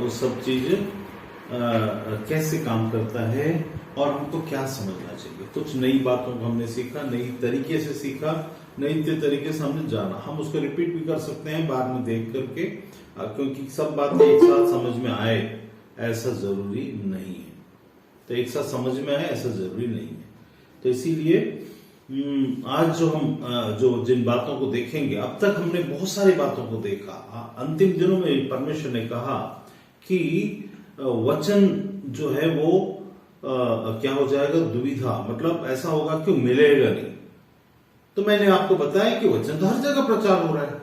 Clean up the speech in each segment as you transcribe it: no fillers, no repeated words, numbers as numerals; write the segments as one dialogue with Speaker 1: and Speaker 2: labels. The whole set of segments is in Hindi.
Speaker 1: वो सब चीज कैसे काम करता है और हमको क्या समझना चाहिए। कुछ नई बातों को हमने सीखा, नई तरीके से सीखा, नई तरीके से हमने जाना। हम उसको रिपीट भी कर सकते हैं बाद में देख करके, क्योंकि सब बातें एक साथ समझ में आए ऐसा जरूरी नहीं है। तो एक साथ समझ में आए ऐसा जरूरी नहीं है। तो इसीलिए आज जो हम जो जिन बातों को देखेंगे, अब तक हमने बहुत सारी बातों को देखा। अंतिम दिनों में परमेश्वर ने कहा कि वचन जो है वो क्या हो जाएगा, दुविधा, मतलब ऐसा होगा कि मिलेगा नहीं। तो मैंने आपको बताया कि वचन तो हर जगह प्रचार हो रहा है,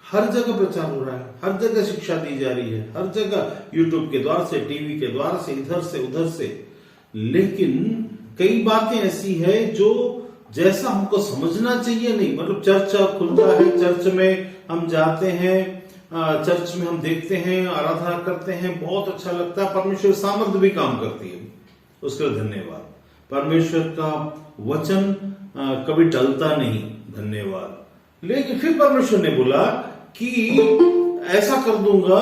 Speaker 1: हर जगह प्रचार हो रहा है, हर जगह शिक्षा दी जा रही है, हर जगह यूट्यूब के द्वारा से, टीवी के द्वारा से, इधर से उधर से। लेकिन कई बातें ऐसी है जो जैसा हमको समझना चाहिए नहीं, मतलब चर्च खुलता है, चर्च में हम जाते हैं, चर्च में हम देखते हैं, आराधना करते हैं, बहुत अच्छा लगता है, परमेश्वर सामर्थ्य भी काम करती है, उसके लिए धन्यवाद। परमेश्वर का वचन कभी टलता नहीं, धन्यवाद। लेकिन फिर परमेश्वर ने बोला कि ऐसा कर दूंगा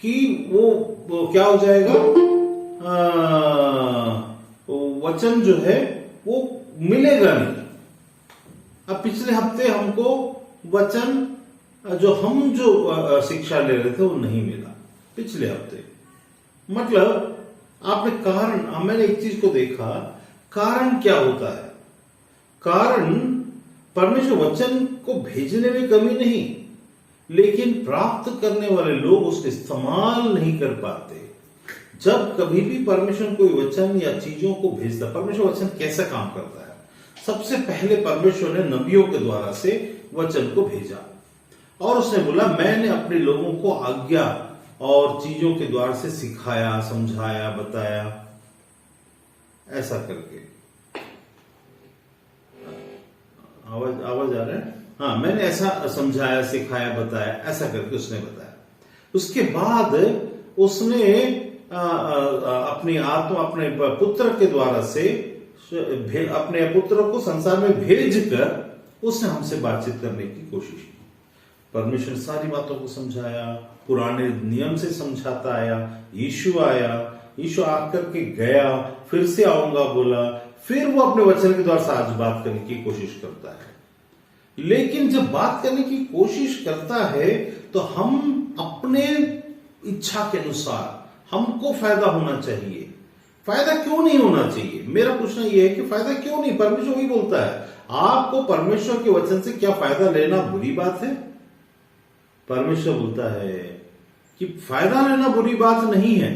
Speaker 1: कि वो क्या हो जाएगा, वचन जो है वो मिलेगा नहीं। अब पिछले हफ्ते हमको वचन जो शिक्षा ले रहे थे वो नहीं मिला पिछले हफ्ते। मतलब आपने कारण, मैंने एक चीज को देखा, कारण क्या होता है। कारण परमेश्वर वचन को भेजने में कमी नहीं, लेकिन प्राप्त करने वाले लोग उसका इस्तेमाल नहीं कर पाते। जब कभी भी परमेश्वर कोई वचन या चीजों को भेजता, परमेश्वर वचन कैसे काम करता है। सबसे पहले परमेश्वर ने नबियों के द्वारा से वचन को भेजा और उसने बोला मैंने अपने लोगों को आज्ञा और चीजों के द्वारा से सिखाया, समझाया, बताया, ऐसा करके। आवाज आ रहा है? हाँ, मैंने ऐसा समझाया, सिखाया, बताया, ऐसा करके उसने बताया। उसके बाद उसने अपनी आत्मा, अपने पुत्र के द्वारा से, अपने पुत्र को संसार में भेजकर उसने हमसे बातचीत करने की कोशिश की। परमेश्वर सारी बातों को समझाया, पुराने नियम से समझाता आया। यीशु आया, यीशु आकर के गया, फिर से आऊंगा बोला, फिर वो अपने वचन के द्वारा से आज बात करने की कोशिश करता है। लेकिन जब बात करने की कोशिश करता है तो हम अपने इच्छा के अनुसार, हमको फायदा होना चाहिए। फायदा क्यों नहीं होना चाहिए, मेरा पूछना यह है कि फायदा क्यों नहीं। परमेश्वर वही बोलता है, आपको परमेश्वर के वचन से क्या फायदा लेना बुरी बात है। परमेश्वर बोलता है कि फायदा लेना बुरी बात नहीं है।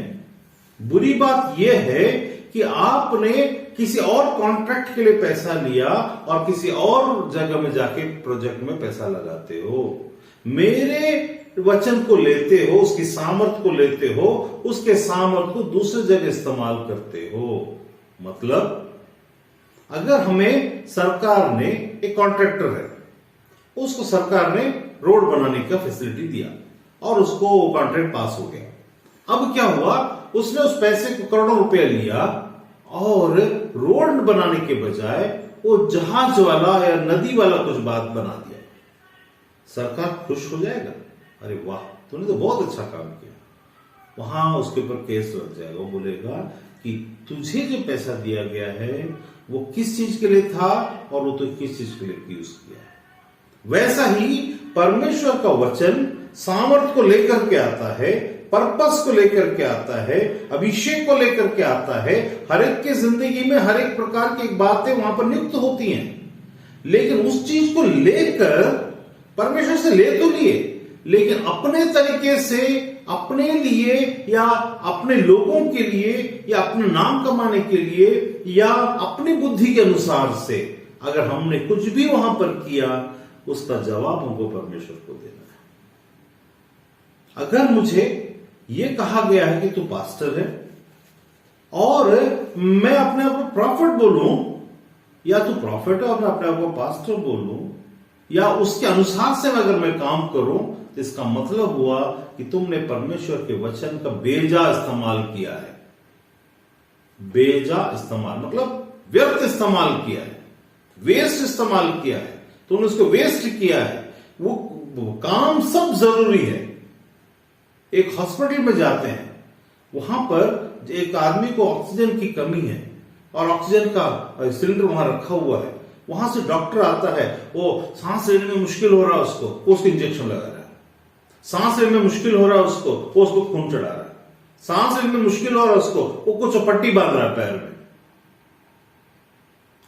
Speaker 1: बुरी बात यह है कि आपने किसी और कॉन्ट्रैक्ट के लिए पैसा लिया और किसी और जगह में जाके प्रोजेक्ट में पैसा लगाते हो। मेरे वचन को लेते हो, उसकी सामर्थ को लेते हो, उसके सामर्थ को दूसरी जगह इस्तेमाल करते हो। मतलब अगर हमें सरकार ने, एक कॉन्ट्रैक्टर है, उसको सरकार ने रोड बनाने का फैसिलिटी दिया और उसको कॉन्ट्रैक्ट पास हो गया। अब क्या हुआ, उसने उस पैसे को करोड़ों रुपया लिया और रोड बनाने के बजाय वो जहाज वाला या नदी वाला कुछ बात बना दिया। सरकार खुश हो जाएगा, अरे वाह तूने तो बहुत अच्छा काम किया। वहां उसके ऊपर केस लग जाएगा, वो बोलेगा कि तुझे जो पैसा दिया गया है वो किस चीज के लिए था और वो तो किस चीज के लिए यूज किया है। वैसा ही परमेश्वर का वचन सामर्थ को लेकर के आता है, पर्पस को लेकर के आता है, अभिषेक को लेकर के आता है। हर एक की जिंदगी में हर एक प्रकार की बातें वहां पर नियुक्त होती हैं, लेकिन उस चीज को लेकर परमेश्वर से ले तो लिए, लेकिन अपने तरीके से, अपने लिए या अपने लोगों के लिए या अपने नाम कमाने के लिए या अपनी बुद्धि के अनुसार से अगर हमने कुछ भी वहां पर किया, उसका जवाब हमको परमेश्वर को देना है। अगर मुझे यह कहा गया है कि तू पास्टर है और मैं अपने आप को प्रॉफिट बोलूं, या तू प्रॉफिट है और मैं अपने आप को पास्टर बोलूं, या उसके अनुसार से अगर मैं काम करूं, तो इसका मतलब हुआ कि तुमने परमेश्वर के वचन का बेजा इस्तेमाल किया है। बेजा इस्तेमाल मतलब व्यर्थ इस्तेमाल किया है, वेस्ट इस्तेमाल किया है, तुमने उसको वेस्ट किया है। वो काम सब जरूरी है, एक हॉस्पिटल में जाते हैं, वहां पर एक आदमी को ऑक्सीजन की कमी है और ऑक्सीजन का सिलेंडर वहां रखा हुआ है, वहां से डॉक्टर आता है, वो सांस लेने में मुश्किल हो रहा है उसको इंजेक्शन लगा रहा है, सांस लेने में मुश्किल हो रहा है उसको खून चढ़ा रहा है, सांस लेने में मुश्किल हो रहा है उसको कुछ पट्टी बांध रहा है पैर में।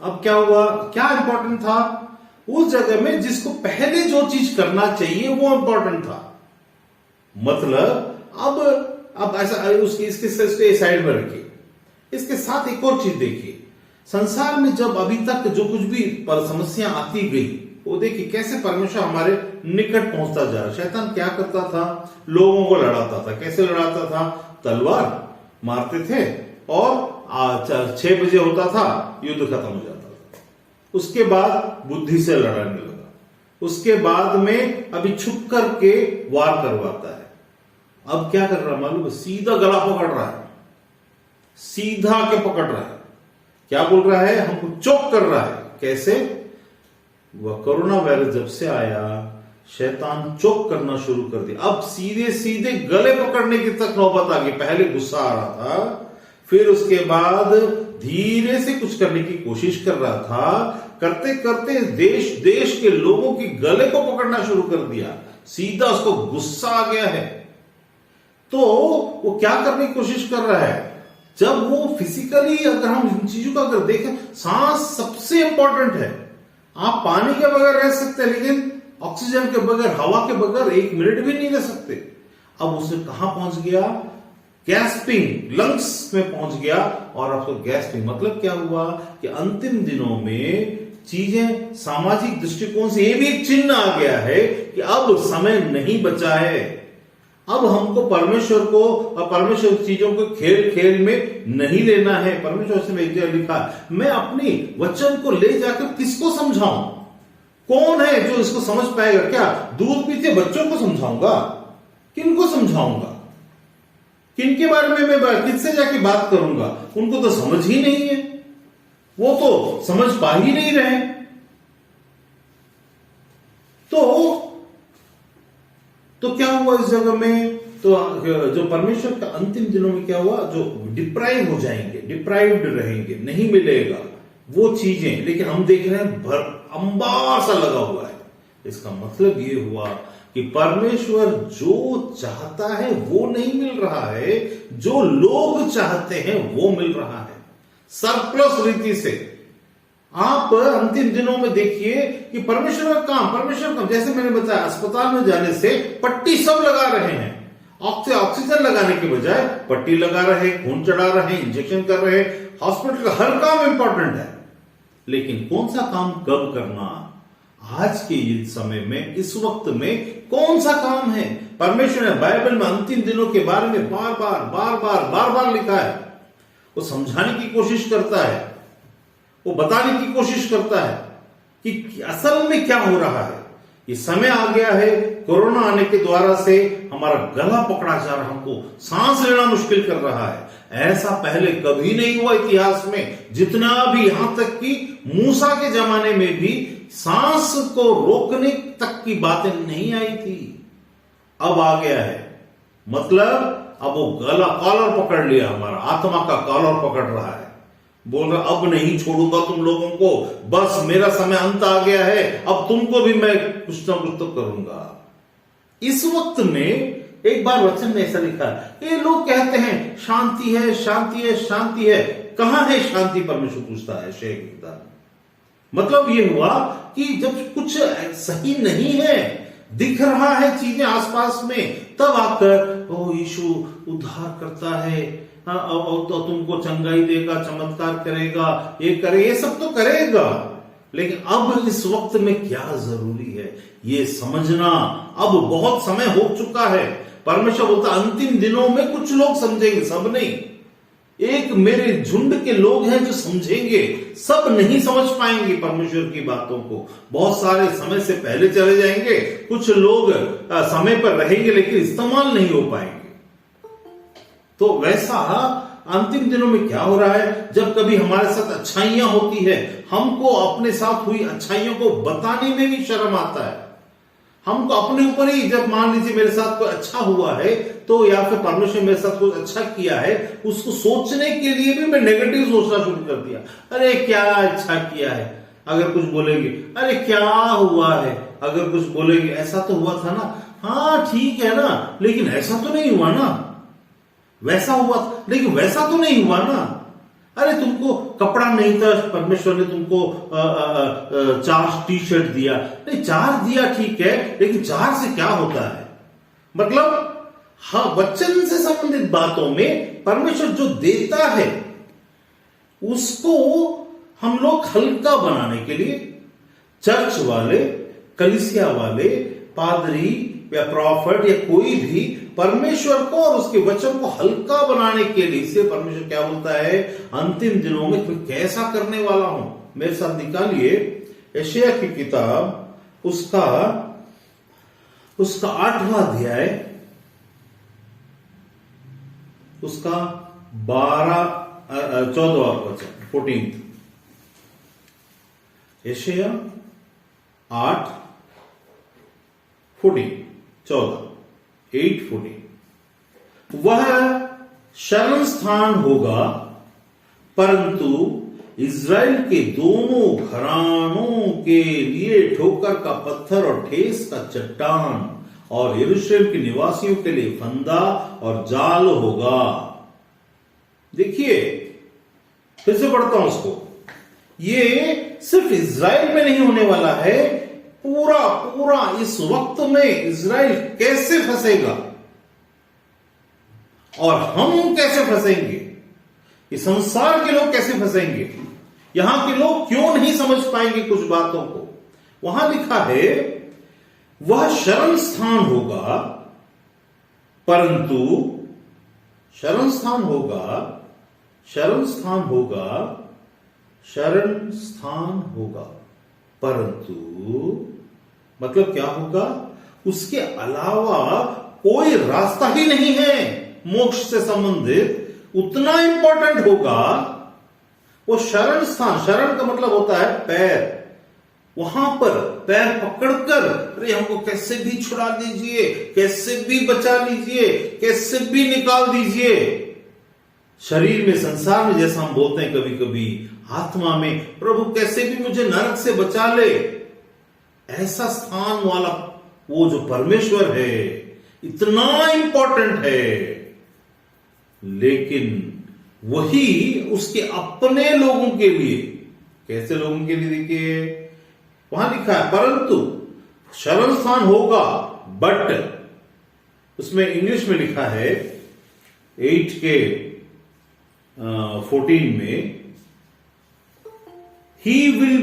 Speaker 1: अब क्या हुआ, क्या इंपॉर्टेंट था उस जगह में? जिसको पहले जो चीज करना चाहिए वो इंपॉर्टेंट था। मतलब अब ऐसा इसके साइड में रखिए, इसके साथ एक और चीज देखिए, संसार में जब अभी तक जो कुछ भी समस्या आती गई, वो देखिए कैसे परमेश्वर हमारे निकट पहुंचता जा रहा। शैतान क्या करता था? लोगों को लड़ाता था। कैसे लड़ाता था? तलवार मारते थे और 6 बजे होता था, युद्ध खत्म हो जाता था। उसके बाद बुद्धि से लड़ने लगा, उसके बाद में अभी छुप करके वार करवाता है। अब क्या कर रहा है मालूम है? सीधा गला पकड़ रहा है, सीधा के पकड़ रहा है। क्या बोल रहा है? हमको चोक कर रहा है। कैसे? वह कोरोना वायरस जब से आया, शैतान चोक करना शुरू कर दिया। अब सीधे सीधे गले पकड़ने की तक नौबत आ गई। पहले गुस्सा आ रहा था, फिर उसके बाद धीरे से कुछ करने की कोशिश कर रहा था, करते करते देश के लोगों की गले को पकड़ना शुरू कर दिया। सीधा उसको गुस्सा आ गया है। तो वो क्या करने की कोशिश कर रहा है? जब वो फिजिकली अगर हम इन चीजों का अगर देखें, सांस सबसे इंपॉर्टेंट है। आप पानी के बगैर रह सकते हैं, लेकिन ऑक्सीजन के बगैर, हवा के बगैर 1 मिनट भी नहीं रह सकते। अब उसे कहां पहुंच गया? गैस्पिंग, लंग्स में पहुंच गया। और आपको गैस्पिंग मतलब क्या हुआ कि अंतिम दिनों में चीजें सामाजिक दृष्टिकोण से ये भी एक चिन्ह आ गया है कि अब समय नहीं बचा है। अब हमको परमेश्वर को और परमेश्वर चीजों को खेल खेल में नहीं लेना है। परमेश्वर से एक जगह लिखा, मैं अपनी वचन को ले जाकर किसको समझाऊं? कौन है जो इसको समझ पाएगा? क्या दूध पीते बच्चों को समझाऊंगा? किनको समझाऊंगा? किनके बारे में मैं किससे जाके बात करूंगा? उनको तो समझ ही नहीं है, वो तो समझ पा ही नहीं रहे। तो क्या हुआ इस जगह में? तो जो परमेश्वर का अंतिम दिनों में क्या हुआ? जो डिप्राइव हो जाएंगे, डिप्राइव्ड रहेंगे, नहीं मिलेगा वो चीजें। लेकिन हम देख रहे हैं भर अंबार सा लगा हुआ है। इसका मतलब ये हुआ कि परमेश्वर जो चाहता है वो नहीं मिल रहा है, जो लोग चाहते हैं वो मिल रहा है सरप्लस रीति से। आप अंतिम दिनों में देखिए कि परमेश्वर का काम, जैसे मैंने बताया, अस्पताल में जाने से पट्टी सब लगा रहे हैं। ऑक्सीजन लगाने के बजाय पट्टी लगा रहे, खून चढ़ा रहे, इंजेक्शन कर रहे। हॉस्पिटल का हर काम इंपॉर्टेंट है, लेकिन कौन सा काम कब करना? आज के समय में, इस वक्त में कौन सा काम है? परमेश्वर ने बाइबल में अंतिम दिनों के बारे में बार बार लिखा है। वो समझाने की कोशिश करता है, वो बताने की कोशिश करता है कि असल में क्या हो रहा है। ये समय आ गया है, कोरोना आने के द्वारा से हमारा गला पकड़ा जा रहा, हमको सांस लेना मुश्किल कर रहा है। ऐसा पहले कभी नहीं हुआ इतिहास में। जितना भी, यहां तक कि मूसा के जमाने में भी सांस को रोकने तक की बातें नहीं आई थी। अब आ गया है। मतलब अब वो गला, कॉलर पकड़ लिया, हमारा आत्मा का कॉलर पकड़ रहा है। बोल रहा अब नहीं छोड़ूंगा तुम लोगों को, बस मेरा समय अंत आ गया है, अब तुमको भी मैं कुछ ना कुछ तो करूंगा। इस वक्त में एक बार वचन में ऐसा लिखा है, ये लोग कहते हैं शांति है, शांति है, शांति है। कहां है शांति? परमेश्वर पूछता है शेख किताब। मतलब ये हुआ कि जब कुछ सही नहीं है, दिख रहा है चीजें आसपास में, तब आकर ओ यीशु उद्धार करता है, तो तुमको चंगाई देगा, चमत्कार करेगा, ये करे, ये सब तो करेगा। लेकिन अब इस वक्त में क्या जरूरी है ये समझना। अब बहुत समय हो चुका है। परमेश्वर बोलता अंतिम दिनों में कुछ लोग समझेंगे, सब नहीं। एक मेरे झुंड के लोग हैं जो समझेंगे, सब नहीं समझ पाएंगे परमेश्वर की बातों को। बहुत सारे समय से पहले चले जाएंगे, कुछ लोग समय पर रहेंगे लेकिन इस्तेमाल नहीं हो पाएंगे। तो वैसा अंतिम दिनों में क्या हो रहा है? जब कभी हमारे साथ अच्छाइयां होती है, हमको अपने साथ हुई अच्छाइयों को बताने में भी शर्म आता है। हमको अपने ऊपर ही, जब मान लीजिए मेरे साथ कोई अच्छा हुआ है तो, या फिर परमेश्वर मेरे साथ कुछ अच्छा किया है, उसको सोचने के लिए भी मैं नेगेटिव सोचना शुरू कर दिया। अरे क्या अच्छा किया है, अगर कुछ बोलेंगे अरे क्या हुआ है, अगर कुछ बोलेंगे ऐसा तो हुआ था ना, हाँ ठीक है ना, लेकिन ऐसा तो नहीं हुआ ना, वैसा हुआ लेकिन वैसा तो नहीं हुआ ना। अरे तुमको कपड़ा नहीं था, परमेश्वर ने तुमको 4 टी शर्ट दिया, नहीं 4 दिया ठीक है, लेकिन 4 से क्या होता है। मतलब हाँ, वचन से संबंधित बातों में परमेश्वर जो देता है उसको हम लोग हल्का बनाने के लिए, चर्च वाले, कलीसिया वाले, पादरी या प्रॉफिट या कोई भी परमेश्वर को और उसके वचन को हल्का बनाने के लिए, इससे परमेश्वर क्या बोलता है, अंतिम दिनों में मैं कैसा करने वाला हूं। मेरे साथ निकालिए यशायाह की किताब, उसका 8वां अध्याय, उसका 14वां वचन, 14। यशायाह 8:14 वह शरण स्थान होगा, परंतु इज़राइल के दोनों घरानों के लिए ठोकर का पत्थर और ठेस का चट्टान, और यरूशलेम के निवासियों के लिए फंदा और जाल होगा। देखिए फिर से पढ़ता हूं उसको, ये सिर्फ इज़राइल में नहीं होने वाला है, पूरा इस वक्त में इज़राइल कैसे फंसेगा और हम कैसे फंसेंगे, इस संसार के लोग कैसे फंसेंगे, यहां के लोग क्यों नहीं समझ पाएंगे कुछ बातों को। वहां लिखा है वह शरण स्थान होगा, परंतु शरण स्थान होगा, परंतु मतलब क्या होगा, उसके अलावा कोई रास्ता ही नहीं है मोक्ष से संबंधित। उतना इंपॉर्टेंट होगा वो शरण स्थान। शरण का मतलब होता है पैर, वहां पर पैर पकड़कर, अरे हमको कैसे भी छुड़ा दीजिए, कैसे भी बचा लीजिए, कैसे भी निकाल दीजिए। शरीर में, संसार में जैसा हम बोलते हैं कभी कभी, आत्मा में, प्रभु कैसे भी मुझे नरक से बचा ले, ऐसा स्थान वाला वो जो परमेश्वर है इतना इंपॉर्टेंट है। लेकिन वही उसके अपने लोगों के लिए, कैसे लोगों के लिए, देखिए वहां लिखा है परंतु शरण स्थान होगा, बट उसमें इंग्लिश में लिखा है 8 के 14 में, he will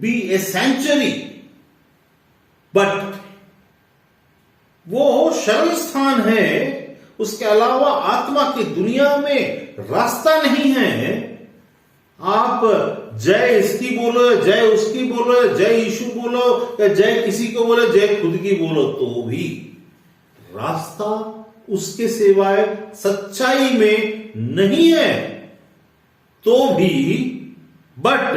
Speaker 1: be a sanctuary, but वो शरण स्थान है, उसके अलावा आत्मा की दुनिया में रास्ता नहीं है। आप जय इसकी बोलो, जय उसकी बोलो, जय यीशु बोलो, या जय किसी को बोलो, जय खुद की बोलो, तो भी रास्ता उसके सिवाय सच्चाई में नहीं है। तो भी बट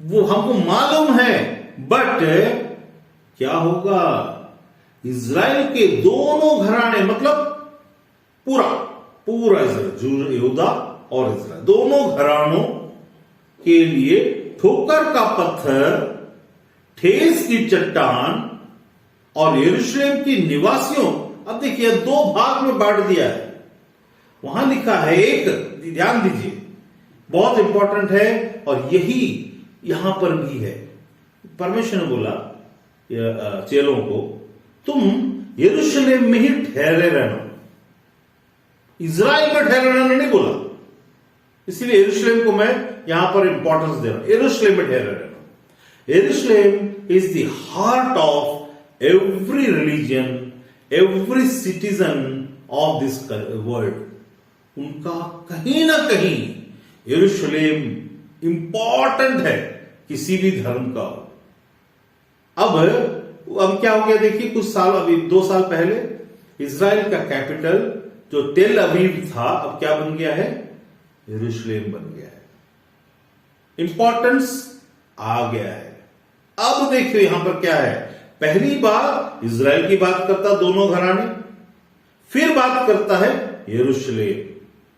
Speaker 1: वो हमको मालूम है, बट क्या होगा, इज़राइल के दोनों घराने, मतलब पूरा इज़राइल, यहूदा और इज़राइल, दोनों घरानों के लिए ठोकर का पत्थर, ठेस की चट्टान और यरूशलेम के निवासियों। अब देखिए 2 भाग में बांट दिया है। वहां लिखा है, एक ध्यान दीजिए बहुत इंपॉर्टेंट है, और यही यहां पर भी है। परमेश्वर ने बोला चेलों को, तुम यरूशलेम में ही ठहरे रहना, इज़राइल में ठहरे रहना नहीं बोला। इसलिए यरूशलेम को मैं यहां पर इंपॉर्टेंस दे रहा हूं, यरूशलेम में ठहरे रहना। यरूशलेम is the heart of every religion, every citizen of this world. उनका कहीं ना कहीं यरूशलेम इंपॉर्टेंट है, किसी भी धर्म का। अब क्या हो गया देखिए, कुछ साल, अभी 2 साल पहले इज़राइल का कैपिटल जो टेल अवीव था, अब क्या बन गया है, यरूशलेम बन गया है। इंपॉर्टेंस आ गया है। अब देखिए यहां पर क्या है, पहली बार इजराइल की बात करता दोनों घराने, फिर बात करता है यरूशलेम,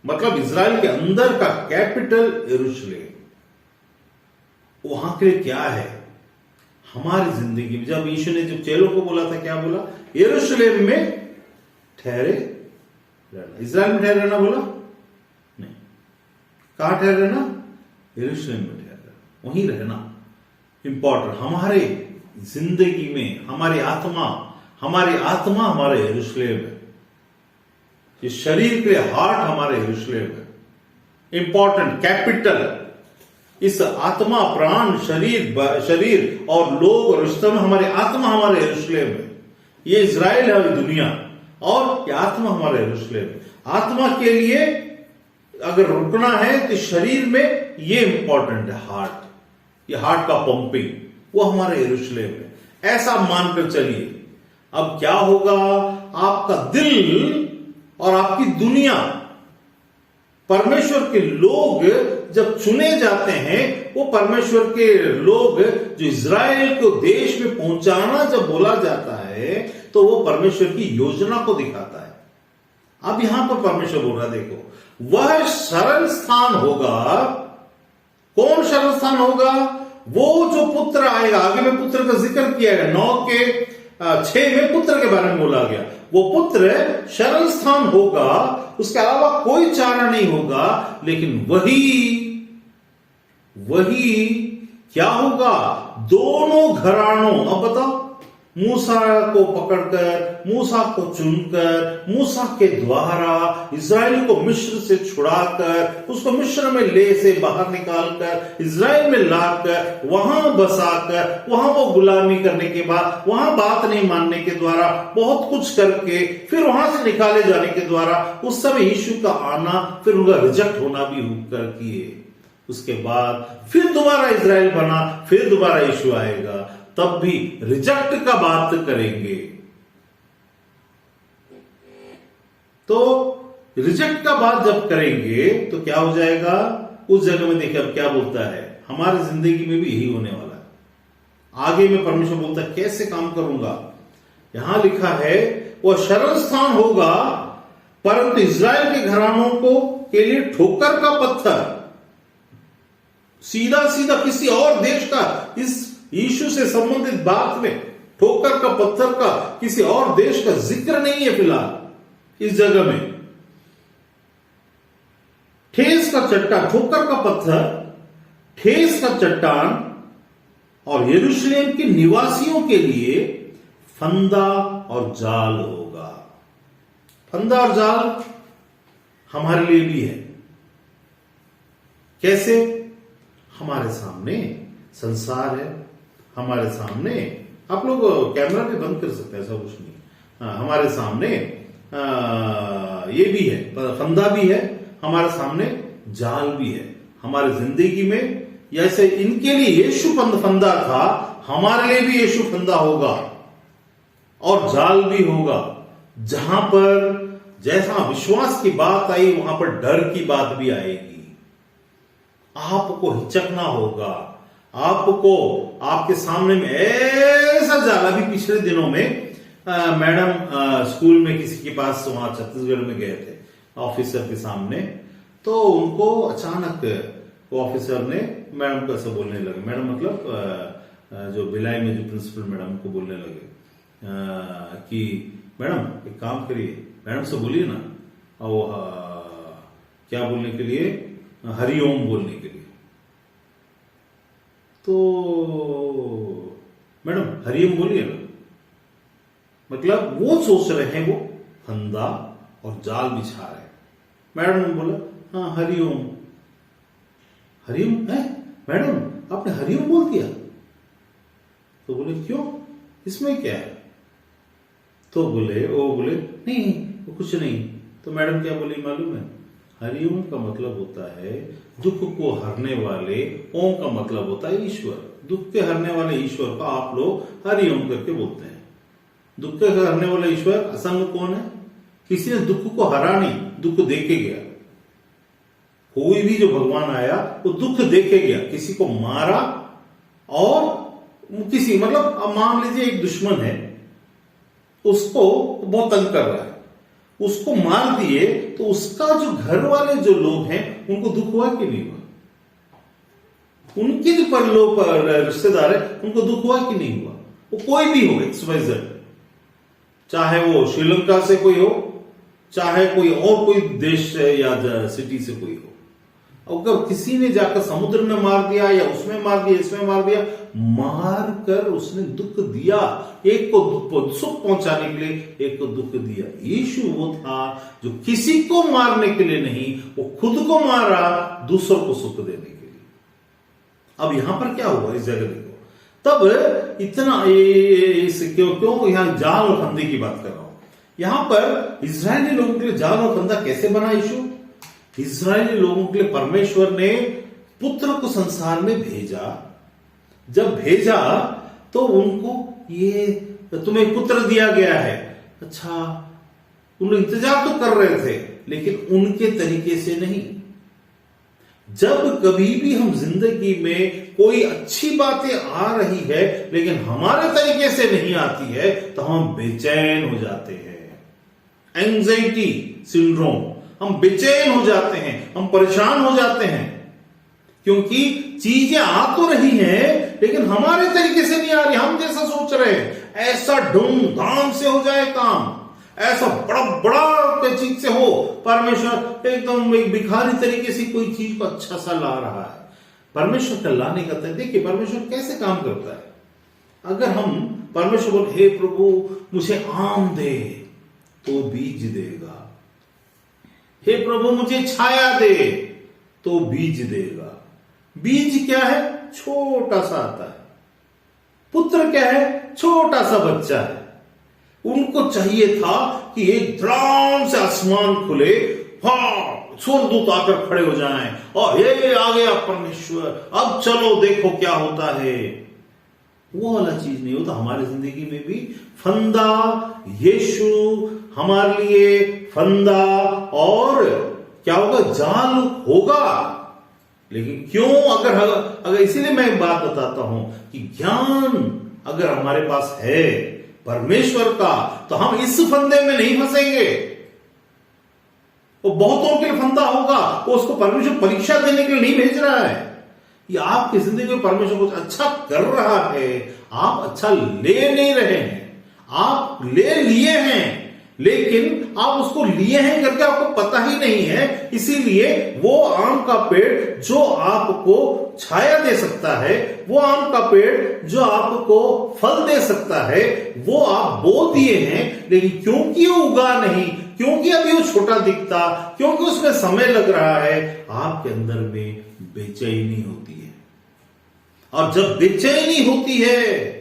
Speaker 1: मतलब इजराइल के अंदर का कैपिटल यरूशलेम। वहां के लिए क्या है, हमारी जिंदगी में जब यीशु ने जब चेलों को बोला था, क्या बोला, यरूशलेम में ठहरे रहना। इजराइल में ठहरे रहना बोला नहीं, कहां ठहरे रहना, यरूशलेम में ठहरे रहना, वहीं रहना इंपॉर्टेंट। हमारे जिंदगी में हमारी आत्मा हमारे यरूशलेम है। ये शरीर के हार्ट हमारे यरूशलेम है, इंपॉर्टेंट कैपिटल। इस आत्मा प्राण शरीर और लोग और रिश्तों में हमारी आत्मा हमारे यरूशलेम है। ये इजराइल है दुनिया, और ये आत्मा हमारे यरूशलेम है। आत्मा के लिए अगर रुकना है तो शरीर में ये इंपॉर्टेंट है, हार्ट, ये हार्ट का पंपिंग, वो हमारे यरूशलेम है। ऐसा मानकर चलिए। अब क्या होगा, आपका दिल और आपकी दुनिया, परमेश्वर के लोग जब चुने जाते हैं, वो परमेश्वर के लोग जो इजराइल को देश में पहुंचाना जब बोला जाता है, तो वो परमेश्वर की योजना को दिखाता है। अब यहां पर परमेश्वर बोल रहा है, देखो वह शरण स्थान होगा। कौन शरण स्थान होगा, वो जो पुत्र आएगा। आगे में पुत्र का जिक्र किया गया, 9 के 6 में पुत्र के बारे में बोला गया। वो पुत्र शरण स्थान होगा, उसके अलावा कोई चारा नहीं होगा। लेकिन वही क्या होगा, दोनों घरानों, अब बताओ, मूसा को पकड़कर, मूसा को चुनकर, मूसा के द्वारा इजराइल को मिस्र से छुड़ाकर, उसको मिस्र में ले से बाहर निकालकर इजराइल में लाकर, वहां बसाकर, वहां वो गुलामी करने के बाद, वहां बात नहीं मानने के द्वारा, बहुत कुछ करके, फिर वहां से निकाले जाने के द्वारा, उस समय यीशु का आना, फिर उनका रिजेक्ट होना भी होकर किए। उसके बाद फिर दोबारा इजराइल बना, फिर दोबारा यीशु आएगा, तब भी रिजेक्ट का बात करेंगे। तो रिजेक्ट का बात जब करेंगे तो क्या हो जाएगा, उस जगह में देखिए अब क्या बोलता है, हमारी जिंदगी में भी यही होने वाला है। आगे में परमेश्वर बोलता है कैसे काम करूंगा। यहां लिखा है वह शरण स्थान होगा, परंतु इजराइल के घरानों को के लिए ठोकर का पत्थर। सीधा सीधा किसी और देश का, इस यीशु से संबंधित बात में ठोकर का पत्थर का किसी और देश का जिक्र नहीं है फिलहाल इस जगह में। ठेस का चट्टान, ठोकर का पत्थर, ठेस का चट्टान, और यरूशलेम के निवासियों के लिए फंदा और जाल होगा। फंदा और जाल हमारे लिए भी है। कैसे, हमारे सामने संसार है, हमारे सामने, आप लोग कैमरा भी बंद कर सकते हैं, ऐसा कुछ नहीं। हमारे सामने ये भी है, फंदा भी है, हमारे सामने जाल भी है। हमारी जिंदगी में जैसे इनके लिए यीशु फंदा था, हमारे लिए भी यीशु फंदा होगा और जाल भी होगा। जहां पर जैसा विश्वास की बात आई, वहां पर डर की बात भी आएगी। आपको हिचकना होगा, आपको आपके सामने में ऐसा जाल। अभी पिछले दिनों में मैडम स्कूल में किसी के पास वहां छत्तीसगढ़ में गए थे ऑफिसर के सामने, तो उनको अचानक वो ऑफिसर ने मैडम को ऐसा बोलने लगे। मैडम मतलब जो भिलाई में जो प्रिंसिपल मैडम को बोलने लगे कि मैडम एक काम करिए, मैडम से बोलिए ना, और क्या बोलने के लिए, हरिओम बोलने के लिए। तो मैडम हरिओम बोलिए ना, मतलब वो सोच रहे हैं वो फंदा और जाल बिछा रहे हैं। मैडम ने बोला हाँ हरिओम। हरिओम है मैडम, आपने हरिओम बोल दिया? तो बोले क्यों, इसमें क्या है? तो बोले नहीं वो कुछ नहीं। तो मैडम क्या बोली मालूम है, हरिओम का मतलब होता है दुख को हरने वाले, ओम का मतलब होता है ईश्वर। दुख के हरने वाले ईश्वर को आप लोग हरिओम करके बोलते हैं। दुख के हरने वाला ईश्वर असंग कौन है? किसी ने दुख को हरा नहीं, दुख देके गया। कोई भी जो भगवान आया वो दुख देके गया, किसी को मारा और किसी मतलब अब मान लीजिए एक दुश्मन है, उसको बहुत तंग कर रहा है, उसको मार दिए तो उसका जो घर वाले जो लोग हैं उनको दुख हुआ कि नहीं हुआ? उनके जो परलोक रिश्तेदार है उनको दुख हुआ कि नहीं हुआ? वो कोई भी हो XYZ, चाहे वो श्रीलंका से कोई हो, चाहे कोई और कोई देश या सिटी से कोई हो, अगर किसी ने जाकर समुद्र में मार दिया या उसमें मार दिया इसमें मार दिया, मार कर उसने दुख दिया, एक को सुख पहुंचाने के लिए एक को दुख दिया। यीशु वो था जो किसी को मारने के लिए नहीं, वो खुद को मारा दूसरों को सुख देने के लिए। अब यहां पर क्या हुआ इस जगह देखो, तब इतना क्यों यहां जाल और फंदे की बात कर रहा हूं। यहां पर इजरायली लोगों के लिए जाल और फंदा कैसे बना यीशु? इजरायली लोगों के लिए परमेश्वर ने पुत्र को संसार में भेजा। जब भेजा तो उनको ये तुम्हें पुत्र दिया गया है, अच्छा उन इंतजार तो कर रहे थे लेकिन उनके तरीके से नहीं। जब कभी भी हम जिंदगी में कोई अच्छी बातें आ रही है लेकिन हमारे तरीके से नहीं आती है तो हम बेचैन हो जाते हैं, एंजाइटी सिंड्रोम, हम बेचैन हो जाते हैं, हम परेशान हो जाते हैं, क्योंकि चीजें आ तो रही हैं लेकिन हमारे तरीके से नहीं आ रही, हम जैसा सोच रहे हैं ऐसा धूमधाम से हो जाए काम, ऐसा बड़ा बड़ा चीज से हो। परमेश्वर एकदम एक भिखारी तरीके से कोई चीज को अच्छा सा ला रहा है। परमेश्वर का लाने का तरीका देखिए, परमेश्वर कैसे काम करता है। अगर हम परमेश्वर बोले हे प्रभु मुझे आम दे तो बीज देगा, हे प्रभु मुझे छाया दे तो बीज देगा। बीज क्या है? छोटा सा आता है। पुत्र क्या है? छोटा सा बच्चा है। उनको चाहिए था कि एक धड़ाम से आसमान खुले, हाँ स्वर्गदूत आकर खड़े हो जाएं और ये आ गया परमेश्वर, अब चलो देखो क्या होता है। वो वाला चीज नहीं होता। हमारी जिंदगी में भी फंदा, यीशु हमारे लिए फंदा और क्या होगा? जाल होगा। लेकिन क्यों? अगर इसीलिए मैं एक बात बताता हूं कि ज्ञान अगर हमारे पास है परमेश्वर का तो हम इस फंदे में नहीं फंसेंगे। वो बहुतों के लिए फंदा होगा, वो उसको परमेश्वर परीक्षा देने के लिए नहीं भेज रहा है। ये आपकी जिंदगी में परमेश्वर कुछ अच्छा कर रहा है, आप अच्छा ले नहीं रहे हैं, आप ले लिए हैं लेकिन आप उसको लिए हैं करके आपको पता ही नहीं है। इसीलिए वो आम का पेड़ जो आपको छाया दे सकता है, वो आम का पेड़ जो आपको फल दे सकता है, वो आप बो दिए हैं, लेकिन क्योंकि वो उगा नहीं, क्योंकि अभी वो छोटा दिखता, क्योंकि उसमें समय लग रहा है, आपके अंदर में बेचैनी होती है। और जब बेचैनी होती है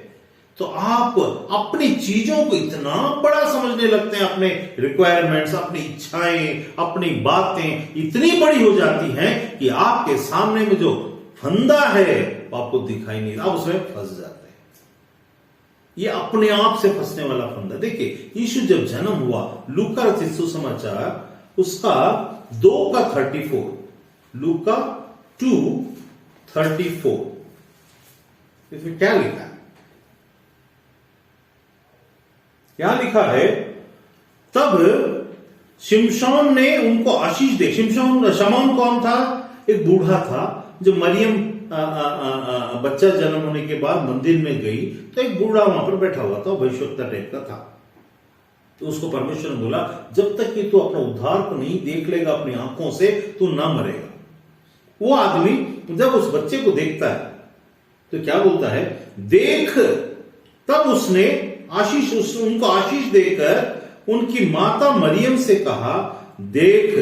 Speaker 1: तो आप अपनी चीजों को इतना बड़ा समझने लगते हैं, अपने रिक्वायरमेंट्स, अपनी इच्छाएं, अपनी बातें इतनी बड़ी हो जाती हैं कि आपके सामने में जो फंदा है वो आपको दिखाई नहीं, आप उसमें फंस जाते हैं। ये अपने आप से फंसने वाला फंदा। देखिए यीशु जब जन्म हुआ, लूका रचित सुसमाचार उसका 2:34, लूका 2:34, इसमें क्या लिखा है? क्या लिखा है? तब शिमशोन ने उनको आशीष दे। शमौन कौन था? एक बूढ़ा था। जब मरियम बच्चा जन्म होने के बाद मंदिर में गई तो एक बूढ़ा वहां पर बैठा हुआ था, भविष्यवक्ता टाइप का था। तो उसको परमेश्वर ने बोला जब तक कि तू अपना उद्धार को नहीं देख लेगा अपनी आंखों से, तू ना मरेगा। वो आदमी जब उस बच्चे को देखता है तो क्या बोलता है? देख। तब उसने उनको आशीष देकर उनकी माता मरियम से कहा, देख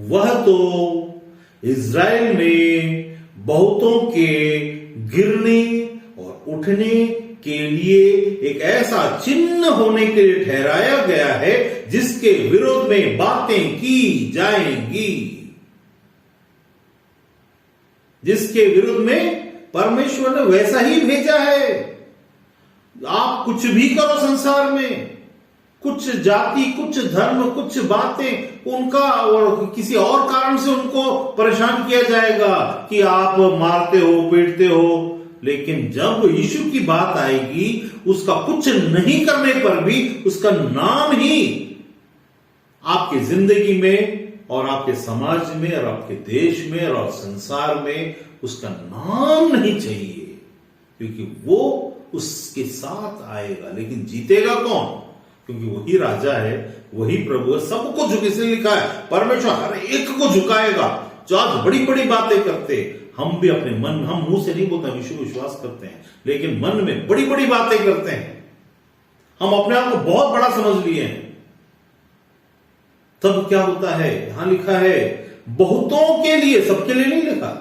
Speaker 1: वह तो इज़राइल में बहुतों के गिरने और उठने के लिए एक ऐसा चिन्ह होने के लिए ठहराया गया है जिसके विरोध में बातें की जाएंगी। जिसके विरुद्ध में परमेश्वर ने वैसा ही भेजा है। आप कुछ भी करो संसार में, कुछ जाति, कुछ धर्म, कुछ बातें, उनका और किसी और कारण से उनको परेशान किया जाएगा कि आप मारते हो, पीटते हो, लेकिन जब यीशु की बात आएगी, उसका कुछ नहीं करने पर भी उसका नाम ही आपकी जिंदगी में और आपके समाज में और आपके देश में और संसार में उसका नाम नहीं चाहिए, क्योंकि वो उसके साथ आएगा। लेकिन जीतेगा कौन? क्योंकि वही राजा है, वही प्रभु है, सबको झुके से लिखा है परमेश्वर हर एक को झुकाएगा। जो आज बड़ी बड़ी बातें करते, हम भी अपने मन, हम मुंह से नहीं बोलते, विश्व विश्वास करते हैं, लेकिन मन में बड़ी बड़ी बातें करते हैं। हम अपने आप को बहुत बड़ा समझ लिए हैं। तब क्या होता है? यहां लिखा है बहुतों के लिए, सबके लिए नहीं लिखा।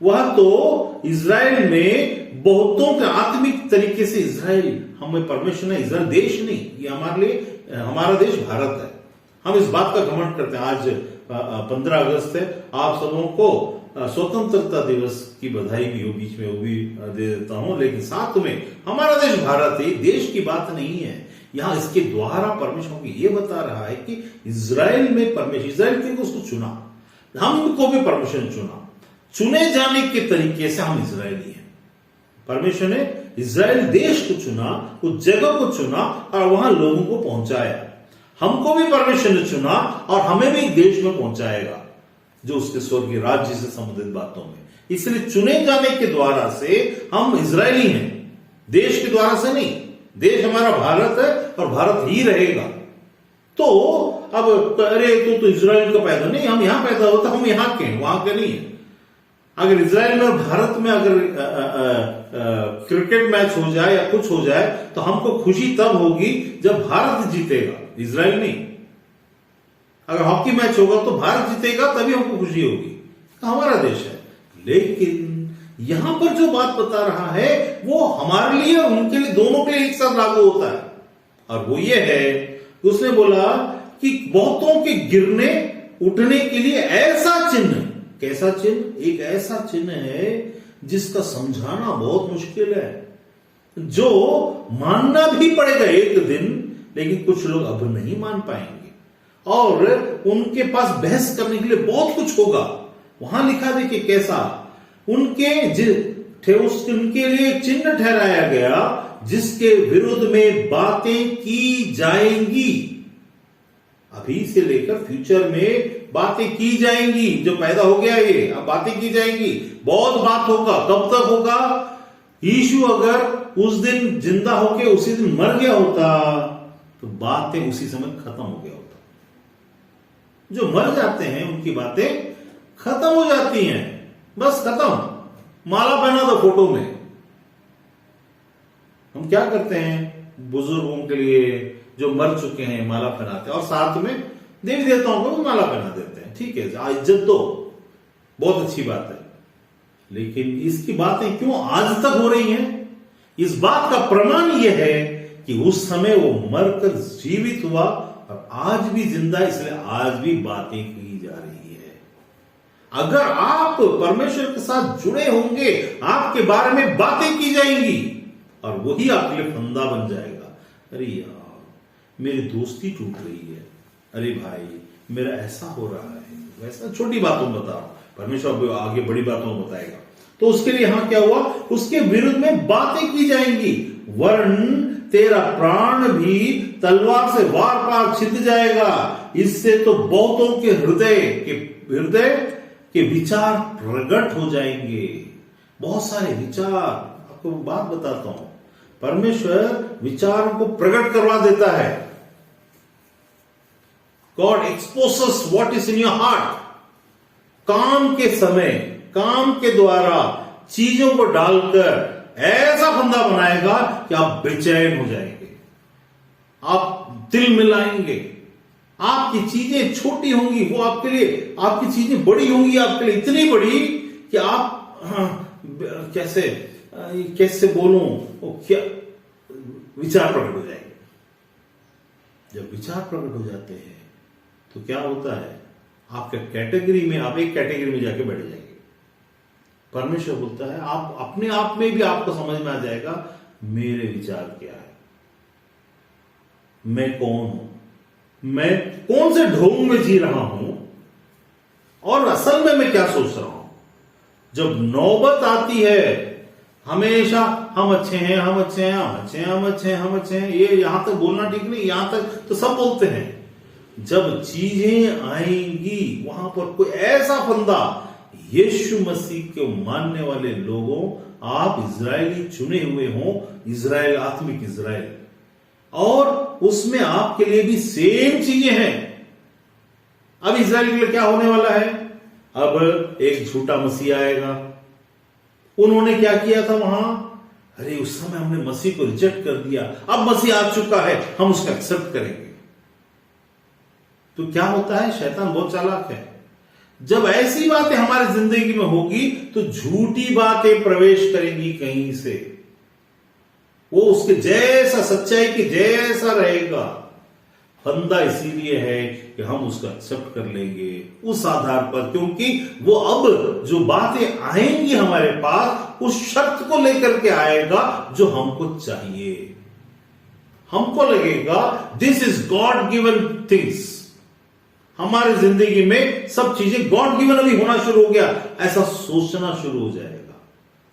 Speaker 1: वह तो इजराइल में बहुतों के आत्मिक तरीके से, इजराइल हमें परमेश्वर ने, इजराइल देश नहीं, ये हमारे लिए, हमारा देश भारत है। हम इस बात का घमंड करते हैं। आज 15 अगस्त है, आप सबों को स्वतंत्रता दिवस की बधाई भी हो, बीच में वो भी दे देता हूं। लेकिन साथ में हमारा देश भारत है, देश की बात नहीं है। यहां इसके द्वारा परमेश्वर को यह बता रहा है कि इजराइल में परमेश्वर, इजराइल के उसको चुना, हमको भी परमेश्वर ने चुना। चुने जाने के तरीके से हम इजरायली हैं। परमेश्वर ने इजराइल देश को चुना, उस जगह को चुना और वहां लोगों को पहुंचाया। हमको भी परमेश्वर ने चुना और हमें भी देश में पहुंचाएगा, जो उसके स्वर्गीय राज्य से संबंधित बातों में। इसलिए चुने जाने के द्वारा से हम इजरायली हैं, देश के द्वारा से नहीं। देश हमारा भारत है और भारत ही रहेगा। तो अब अरे तो इजराइल का पैदा नहीं, हम यहां पैदा होता, हम यहां के, वहां के नहीं है। अगर इजराइल में और भारत में अगर क्रिकेट मैच हो जाए या कुछ हो जाए तो हमको खुशी तब होगी जब भारत जीतेगा, इजराइल नहीं। अगर हॉकी मैच होगा तो भारत जीतेगा, तभी हमको खुशी होगी, हमारा देश है। लेकिन यहां पर जो बात बता रहा है वो हमारे लिए और उनके लिए, दोनों के लिए एक साथ लागू होता है। और वो ये है, उसने बोला कि बहुतों के गिरने उठने के लिए ऐसा चिन्ह, कैसा चिन्ह? एक ऐसा चिन्ह है जिसका समझाना बहुत मुश्किल है, जो मानना भी पड़ेगा एक दिन, लेकिन कुछ लोग अब नहीं मान पाएंगे और उनके पास बहस करने के लिए बहुत कुछ होगा। वहां लिखा देखिए कैसा, उनके लिए चिन्ह ठहराया गया जिसके विरुद्ध में बातें की जाएंगी। अभी से लेकर फ्यूचर में बातें की जाएंगी। जो पैदा हो गया ये, अब बातें की जाएंगी, बहुत बात होगा। कब तक होगा? यीशु अगर उस दिन जिंदा होके उसी दिन मर गया होता तो बातें उसी समय खत्म हो गया होता। जो मर जाते हैं उनकी बातें खत्म हो जाती हैं, बस खत्म। माला पहना दो फोटो में। हम क्या करते हैं? बुजुर्गों के लिए जो मर चुके हैं माला पहनाते हैं, और साथ में देवी देवताओं को भी माला पहना देते हैं। ठीक है, इज्जत दो, बहुत अच्छी बात है। लेकिन इसकी बातें क्यों आज तक हो रही हैं? इस बात का प्रमाण यह है कि उस समय वो मरकर जीवित हुआ और आज भी जिंदा है, इसलिए आज भी बातें की जा रही है। अगर आप परमेश्वर के साथ जुड़े होंगे, आपके बारे में बातें की जाएंगी और वही आपके लिए फंदा बन जाएगा। अरे यार, मेरी दोस्ती टूट रही है, अरे भाई मेरा ऐसा हो रहा है, वैसा। छोटी बातों में बता रहा हूं, परमेश्वर आगे बड़ी बातों में बताएगा। तो उसके लिए यहां क्या हुआ? उसके विरुद्ध में बातें की जाएंगी, वरन तेरा प्राण भी तलवार से वार पार छिद जाएगा। इससे तो बहुतों के हृदय के विचार प्रकट हो जाएंगे। बहुत सारे विचार, आपको बात बताता हूं, परमेश्वर विचारों को प्रकट करवा देता है। God exposes what is in your heart. काम के समय, काम के द्वारा चीजों को डालकर ऐसा फंदा बनाएगा कि आप बेचैन हो जाएंगे, आप दिल मिलाएंगे। आपकी चीजें छोटी होंगी, वो आपके लिए, आपकी चीजें बड़ी होंगी आपके लिए, इतनी बड़ी कि आप कैसे बोलूं, वो क्या विचार प्रकट हो जाएंगे। जब विचार प्रकट हो जाते हैं तो क्या होता है? आपके कैटेगरी में, आप एक कैटेगरी में जाके बैठ जाएंगे। परमेश्वर बोलता है, आप अपने आप में भी आपको समझ में आ जाएगा मेरे विचार क्या है, मैं कौन हूं, मैं कौन से ढोंग में जी रहा हूं और असल में मैं क्या सोच रहा हूं। जब नौबत आती है हमेशा हम अच्छे हैं, हम अच्छे हैं, हम अच्छे हैं, हम अच्छे हैं, हम अच्छे हैं, ये यहां तक बोलना ठीक नहीं, यहां तक तो सब बोलते हैं। जब चीजें आएंगी वहां पर कोई ऐसा फंदा, यीशु मसीह को मानने वाले लोगों, आप इजरायली चुने हुए हो, इजराइल आत्मिक इजराइल, और उसमें आपके लिए भी सेम चीजें हैं। अब इजराइल के लिए क्या होने वाला है? अब एक झूठा मसीह आएगा। उन्होंने क्या किया था वहां? अरे उस समय हमने मसीह को रिजेक्ट कर दिया, अब मसीह आ चुका है, हम उसका एक्सेप्ट करेंगे। तो क्या होता है? शैतान बहुत चालाक है। जब ऐसी बातें हमारी जिंदगी में होगी तो झूठी बातें प्रवेश करेंगी कहीं से, वो उसके जैसा, सच्चाई के जैसा रहेगा। फंदा इसीलिए है कि हम उसका एक्सेप्ट कर लेंगे उस आधार पर, क्योंकि वो अब जो बातें आएंगी हमारे पास उस शर्त को लेकर के आएगा जो हमको चाहिए। हमको लगेगा this is God given things, हमारी जिंदगी में सब चीजें गॉड गिवन अभी होना शुरू हो गया, ऐसा सोचना शुरू हो जाएगा।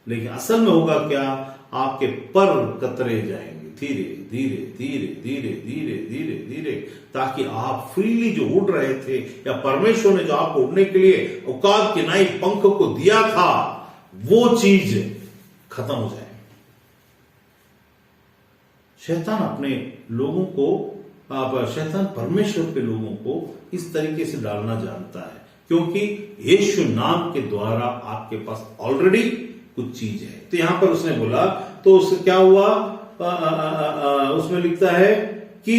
Speaker 1: लेकिन असल में होगा क्या? आपके पर कतरे जाएंगे धीरे धीरे धीरे धीरे धीरे धीरे धीरे, ताकि आप फ्रीली जो उड़ रहे थे, या परमेश्वर ने जो आपको उड़ने के लिए औकात के नाई पंख को दिया था, वो चीज खत्म हो जाए। शैतान अपने लोगों को, शैतान परमेश्वर के लोगों को इस तरीके से डालना जानता है, क्योंकि यीशु नाम के द्वारा आपके पास ऑलरेडी कुछ चीज है। तो यहां पर उसने बोला, तो उससे क्या हुआ? उसमें लिखता है कि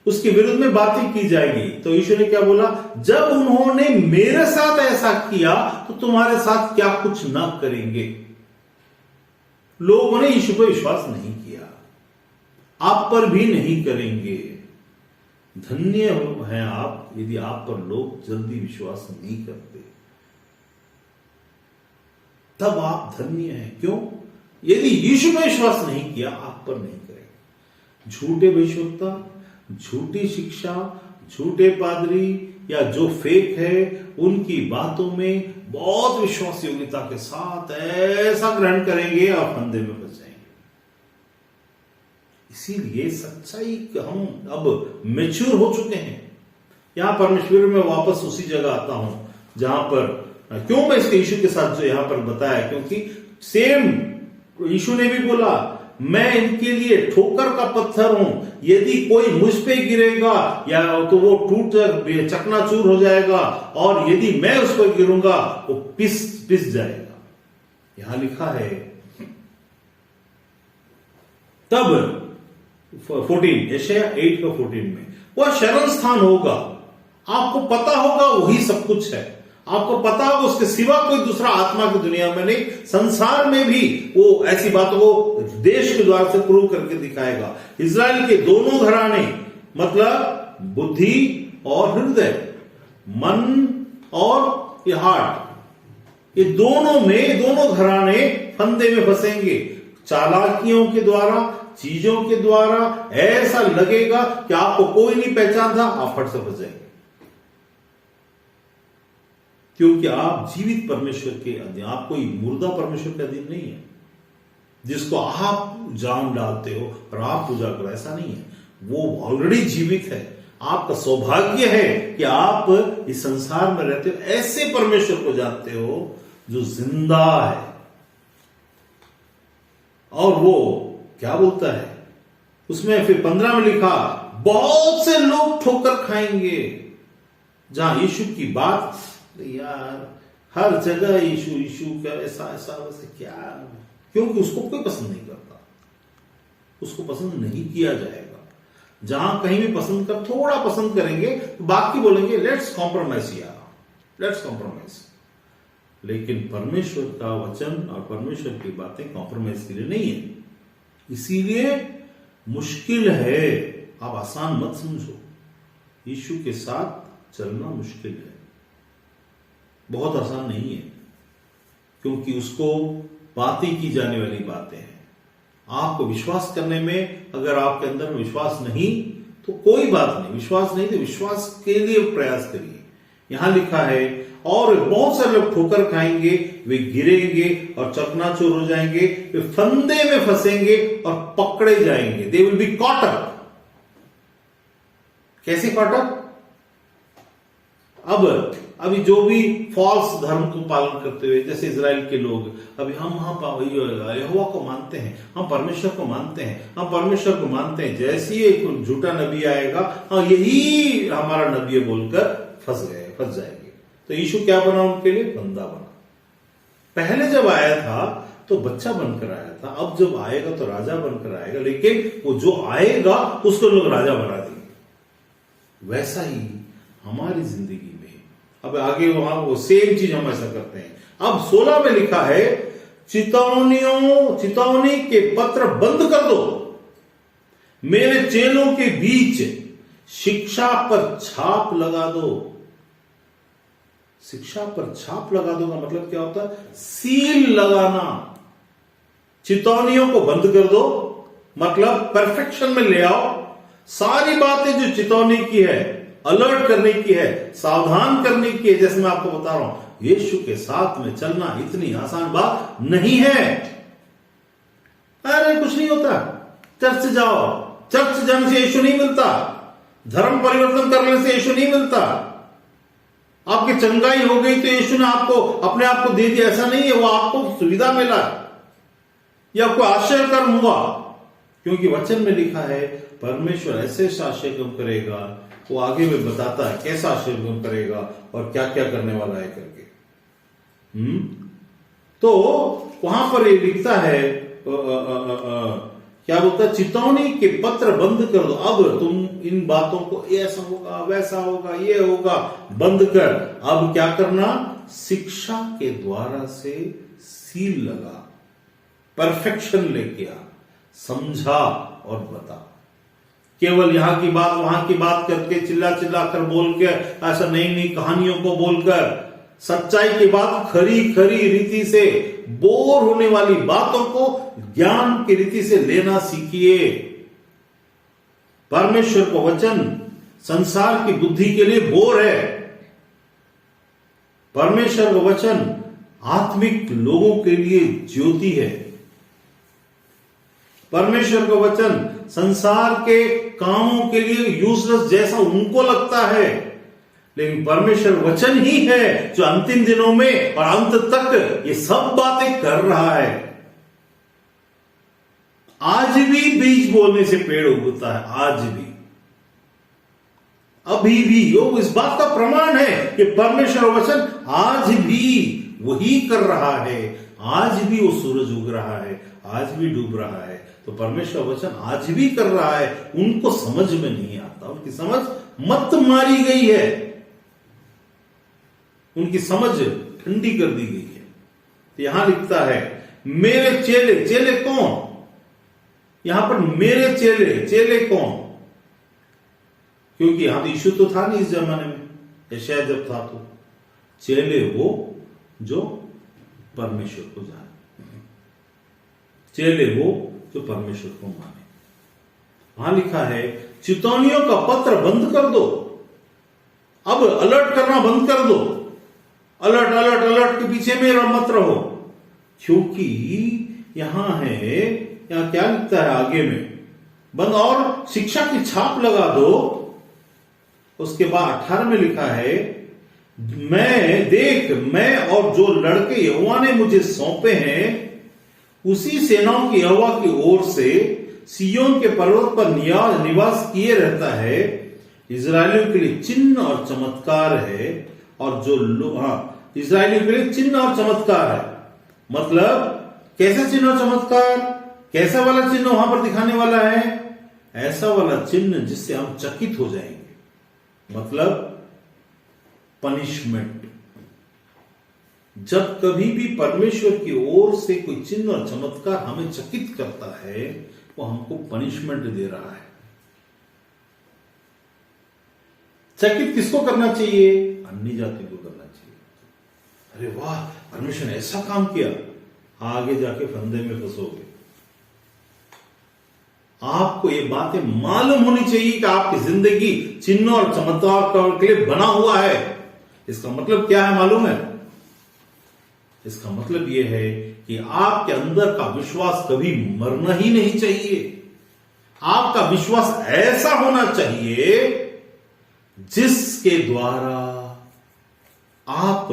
Speaker 1: उसके विरुद्ध में बातें की जाएगी। तो यीशु ने क्या बोला? जब उन्होंने मेरे साथ ऐसा किया तो तुम्हारे साथ क्या कुछ ना करेंगे। लोगों ने यीशु पर विश्वास नहीं किया, आप पर भी नहीं करेंगे। धन्य हैं आप यदि आप पर लोग जल्दी विश्वास नहीं करते, तब आप धन्य हैं। क्यों? यदि यीशु पर विश्वास नहीं किया, आप पर नहीं करेंगे। झूठे भविष्यवक्ता, झूठी शिक्षा, झूठे पादरी या जो फेक है, उनकी बातों में बहुत विश्वास योग्यता के साथ ऐसा ग्रहण करेंगे, आप फंदे में फंस जाएंगे। इसीलिए सच्चाई हम अब मैच्योर हो चुके हैं। यहां परमेश्वर में वापस उसी जगह आता हूं जहां पर, क्यों मैं इसके यीशु के साथ जो यहां पर बताया, क्योंकि सेम यीशु ने भी बोला, मैं इनके लिए ठोकर का पत्थर हूं, यदि कोई मुझ पे गिरेगा या तो वो टूट चकनाचूर हो जाएगा, और यदि मैं उस पर गिरूंगा वो पिस जाएगा। यहां लिखा है। तब 14 यशायाह 8 का 14 में, वह शरण स्थान होगा, आपको पता होगा वही सब कुछ है, आपको पता होगा उसके सिवा कोई दूसरा आत्मा की दुनिया में नहीं, संसार में भी वो ऐसी बातों को देश के द्वार से प्रूव करके दिखाएगा। इजराइल के दोनों घराने, मतलब बुद्धि और हृदय, मन और ये हार्ट, ये दोनों में, दोनों घराने फंदे में फंसेंगे। चालाकियों के द्वारा, चीजों के द्वारा ऐसा लगेगा कि आपको कोई नहीं पहचानता, आप फट से फंस जाएंगे, क्योंकि आप जीवित परमेश्वर के अधीन, आप कोई मुर्दा परमेश्वर के अधीन नहीं है जिसको आप जान डालते हो और आप पूजा करो, ऐसा नहीं है। वो ऑलरेडी जीवित है। आपका सौभाग्य है कि आप इस संसार में रहते हो, ऐसे परमेश्वर को जानते हो जो जिंदा है। और वो क्या बोलता है उसमें, फिर 15 में लिखा, बहुत से लोग ठोकर खाएंगे। जहां यीशु की बात, यार हर जगह यीशु यीशु क्या, ऐसा ऐसा वैसे क्या, क्योंकि उसको कोई पसंद नहीं करता, उसको पसंद नहीं किया जाएगा। जहां कहीं भी पसंद कर, थोड़ा पसंद करेंगे तो बाकी बोलेंगे लेट्स कॉम्प्रोमाइज यार, लेट्स कॉम्प्रोमाइज। लेकिन परमेश्वर का वचन और परमेश्वर की बातें कॉम्प्रोमाइज के लिए नहीं है। इसीलिए मुश्किल है, आप आसान मत समझो। यीशु के साथ चलना मुश्किल है, बहुत आसान नहीं है, क्योंकि उसको बातें की जाने वाली बातें हैं। आपको विश्वास करने में, अगर आपके अंदर में विश्वास नहीं तो कोई बात नहीं, विश्वास नहीं तो विश्वास के लिए प्रयास करिए। यहां लिखा है और बहुत सारे लोग ठोकर खाएंगे, वे गिरेंगे और चकनाचूर हो जाएंगे, वे फंदे में फंसेंगे और पकड़े जाएंगे। They will be caught up. कैसे कॉट अप? अब अभी जो भी फॉल्स धर्म को पालन करते हुए, जैसे इजराइल के लोग, अभी हम यहोवा को मानते हैं, हम परमेश्वर को मानते हैं, हम परमेश्वर को मानते हैं, जैसे ही एक झूठा नबी आएगा, हाँ यही हमारा नबी है बोलकर फंस जाएंगे। तो यीशु क्या बना उनके लिए? बंदा बना। पहले जब आया था तो बच्चा बनकर आया था, अब जब आएगा तो राजा बनकर आएगा, लेकिन वो जो आएगा उसको लोग राजा बना देंगे। वैसा ही हमारी जिंदगी में अब आगे वहां वो सेम चीज हम ऐसा करते हैं। अब 16 में लिखा है चितौनी के पत्र बंद कर दो, मेरे चेलों के बीच शिक्षा पर छाप लगा दो। शिक्षा पर छाप लगा दो का मतलब क्या होता है? सील लगाना। चितौनियों को बंद कर दो मतलब परफेक्शन में ले आओ। सारी बातें जो चितौनी की है, अलर्ट करने की है, सावधान करने की है, जैसे मैं आपको बता रहा हूं, यीशु के साथ में चलना इतनी आसान बात नहीं है। अरे कुछ नहीं होता, चर्च जाओ, चर्च जाने से यीशु नहीं मिलता, धर्म परिवर्तन करने से यीशु नहीं मिलता, आपकी चंगाई हो गई तो यीशु ने आपको अपने आप को दे दिया, ऐसा नहीं है। वो आपको सुविधा मिला या आपको आश्चर्यकर्म हुआ, क्योंकि वचन में लिखा है परमेश्वर ऐसे आश्चर्यकर्म करेगा। वो आगे में बताता है कैसा आश्चर्यकर्म करेगा और क्या क्या करने वाला है करके। तो वहां पर ये लिखता है क्या बोलता है? चितौनी के पत्र बंद कर दो। अब तुम इन बातों को ऐसा होगा, वैसा होगा, ये होगा, बंद कर। अब क्या करना? शिक्षा के द्वारा से सील लगा, परफेक्शन लेके आ, समझा और बता। केवल यहां की बात वहां की बात करके चिल्ला कर बोल के ऐसा नई कहानियों को बोलकर, सच्चाई की बात खरी रीति से, बोर होने वाली बातों को ज्ञान की रीति से लेना सीखिए। परमेश्वर का वचन संसार की बुद्धि के लिए बोर है। परमेश्वर का वचन आत्मिक लोगों के लिए ज्योति है। परमेश्वर का वचन संसार के कामों के लिए यूजलेस जैसा उनको लगता है, लेकिन परमेश्वर वचन ही है जो अंतिम दिनों में और अंत तक ये सब बातें कर रहा है। आज भी बीज बोलने से पेड़ उगता है, आज भी, अभी भी। यो इस बात का प्रमाण है कि परमेश्वर वचन आज भी वही कर रहा है। आज भी वो सूरज उग रहा है, आज भी डूब रहा है। तो परमेश्वर वचन आज भी कर रहा है। उनको समझ में नहीं आता, उनकी समझ मत मारी गई है, उनकी समझ ठंडी कर दी गई है। तो यहां लिखता है मेरे चेले। चेले कौन? यहां पर मेरे चेले कौन? क्योंकि यहां तो यीशु तो था नहीं इस जमाने में, यशायाह जब था तो। चेले वो जो परमेश्वर को जाने, चेले वो जो परमेश्वर को माने। वहां लिखा है चितौनियों का पत्र बंद कर दो। अब अलर्ट करना बंद कर दो। अलर्ट के पीछे में मत रहो, क्योंकि यहां क्या लिखता है आगे में? बंद और शिक्षा की छाप लगा दो। उसके बाद 18 में लिखा है मैं और जो लड़के यहोवा ने मुझे सौंपे हैं, उसी सेनाओं की यहोवा की ओर से सिय्योन के पर्वत पर निवास किए रहता है। इजरायलियों के लिए चिन्ह और चमत्कार है। और जो इजरायलियों के लिए चिन्ह और चमत्कार है, मतलब कैसा चिन्ह और चमत्कार? कैसा वाला चिन्ह वहां पर दिखाने वाला है? ऐसा वाला चिन्ह जिससे हम चकित हो जाएंगे, मतलब पनिशमेंट। जब कभी भी परमेश्वर की ओर से कोई चिन्ह और चमत्कार हमें चकित करता है, वो हमको पनिशमेंट दे रहा है। चकित किसको करना चाहिए? अन्य जाति को करना चाहिए। अरे वाह, परमेश्वर ने ऐसा काम किया, आगे जाके फंदे में फंसोगे। आपको ये बातें मालूम होनी चाहिए कि आपकी जिंदगी चिन्ह और चमत्कार के लिए बना हुआ है। इसका मतलब क्या है मालूम है? इसका मतलब यह है कि आपके अंदर का विश्वास कभी मरना ही नहीं चाहिए। आपका विश्वास ऐसा होना चाहिए जिसके द्वारा आप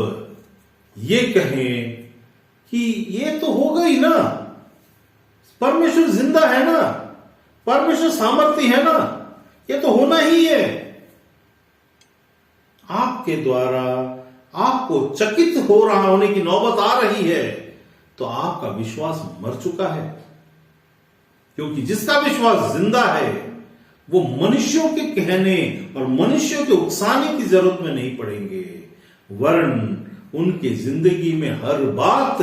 Speaker 1: ये कहें कि ये तो होगा ही ना, परमेश्वर जिंदा है ना, परमेश्वर सामर्थ्य है ना, ये तो होना ही है। आपके द्वारा आपको चकित हो रहा होने की नौबत आ रही है तो आपका विश्वास मर चुका है। क्योंकि जिसका विश्वास जिंदा है वो मनुष्यों के कहने और मनुष्यों के उकसाने की जरूरत में नहीं पड़ेंगे, वरन उनकी जिंदगी में हर बात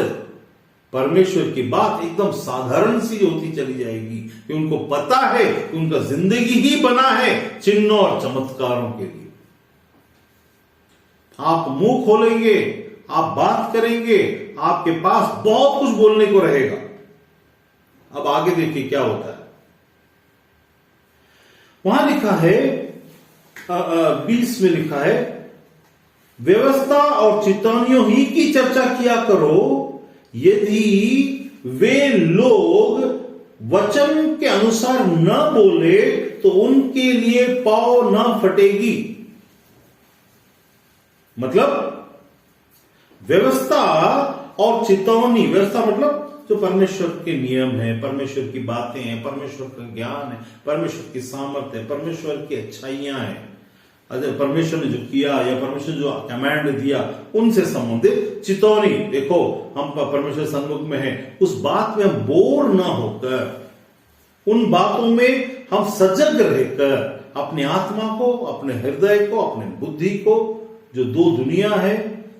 Speaker 1: परमेश्वर की बात एकदम साधारण सी होती चली जाएगी कि उनको पता है कि उनका जिंदगी ही बना है चिन्हों और चमत्कारों के लिए। आप मुंह खोलेंगे, आप बात करेंगे, आपके पास बहुत कुछ बोलने को रहेगा। अब आगे देखिए क्या होता है। वहां लिखा है 20 में लिखा है, व्यवस्था और चेतावनियों ही की चर्चा किया करो, यदि वे लोग वचन के अनुसार न बोले तो उनके लिए पाँव न फटेगी। मतलब व्यवस्था और चेतावनी, व्यवस्था मतलब जो परमेश्वर के नियम है, परमेश्वर की बातें हैं, परमेश्वर का ज्ञान है, परमेश्वर की सामर्थ्य है, परमेश्वर की अच्छाइयां हैं, परमेश्वर ने जो किया या परमेश्वर जो कमांड दिया उनसे संबंधित चेतावनी। देखो हम परमेश्वर सन्मुख में हैं, उस बात में हम बोर ना होकर, उन बातों में हम सजग रहकर अपनी आत्मा को, अपने हृदय को, अपने बुद्धि को, जो दो दुनिया है,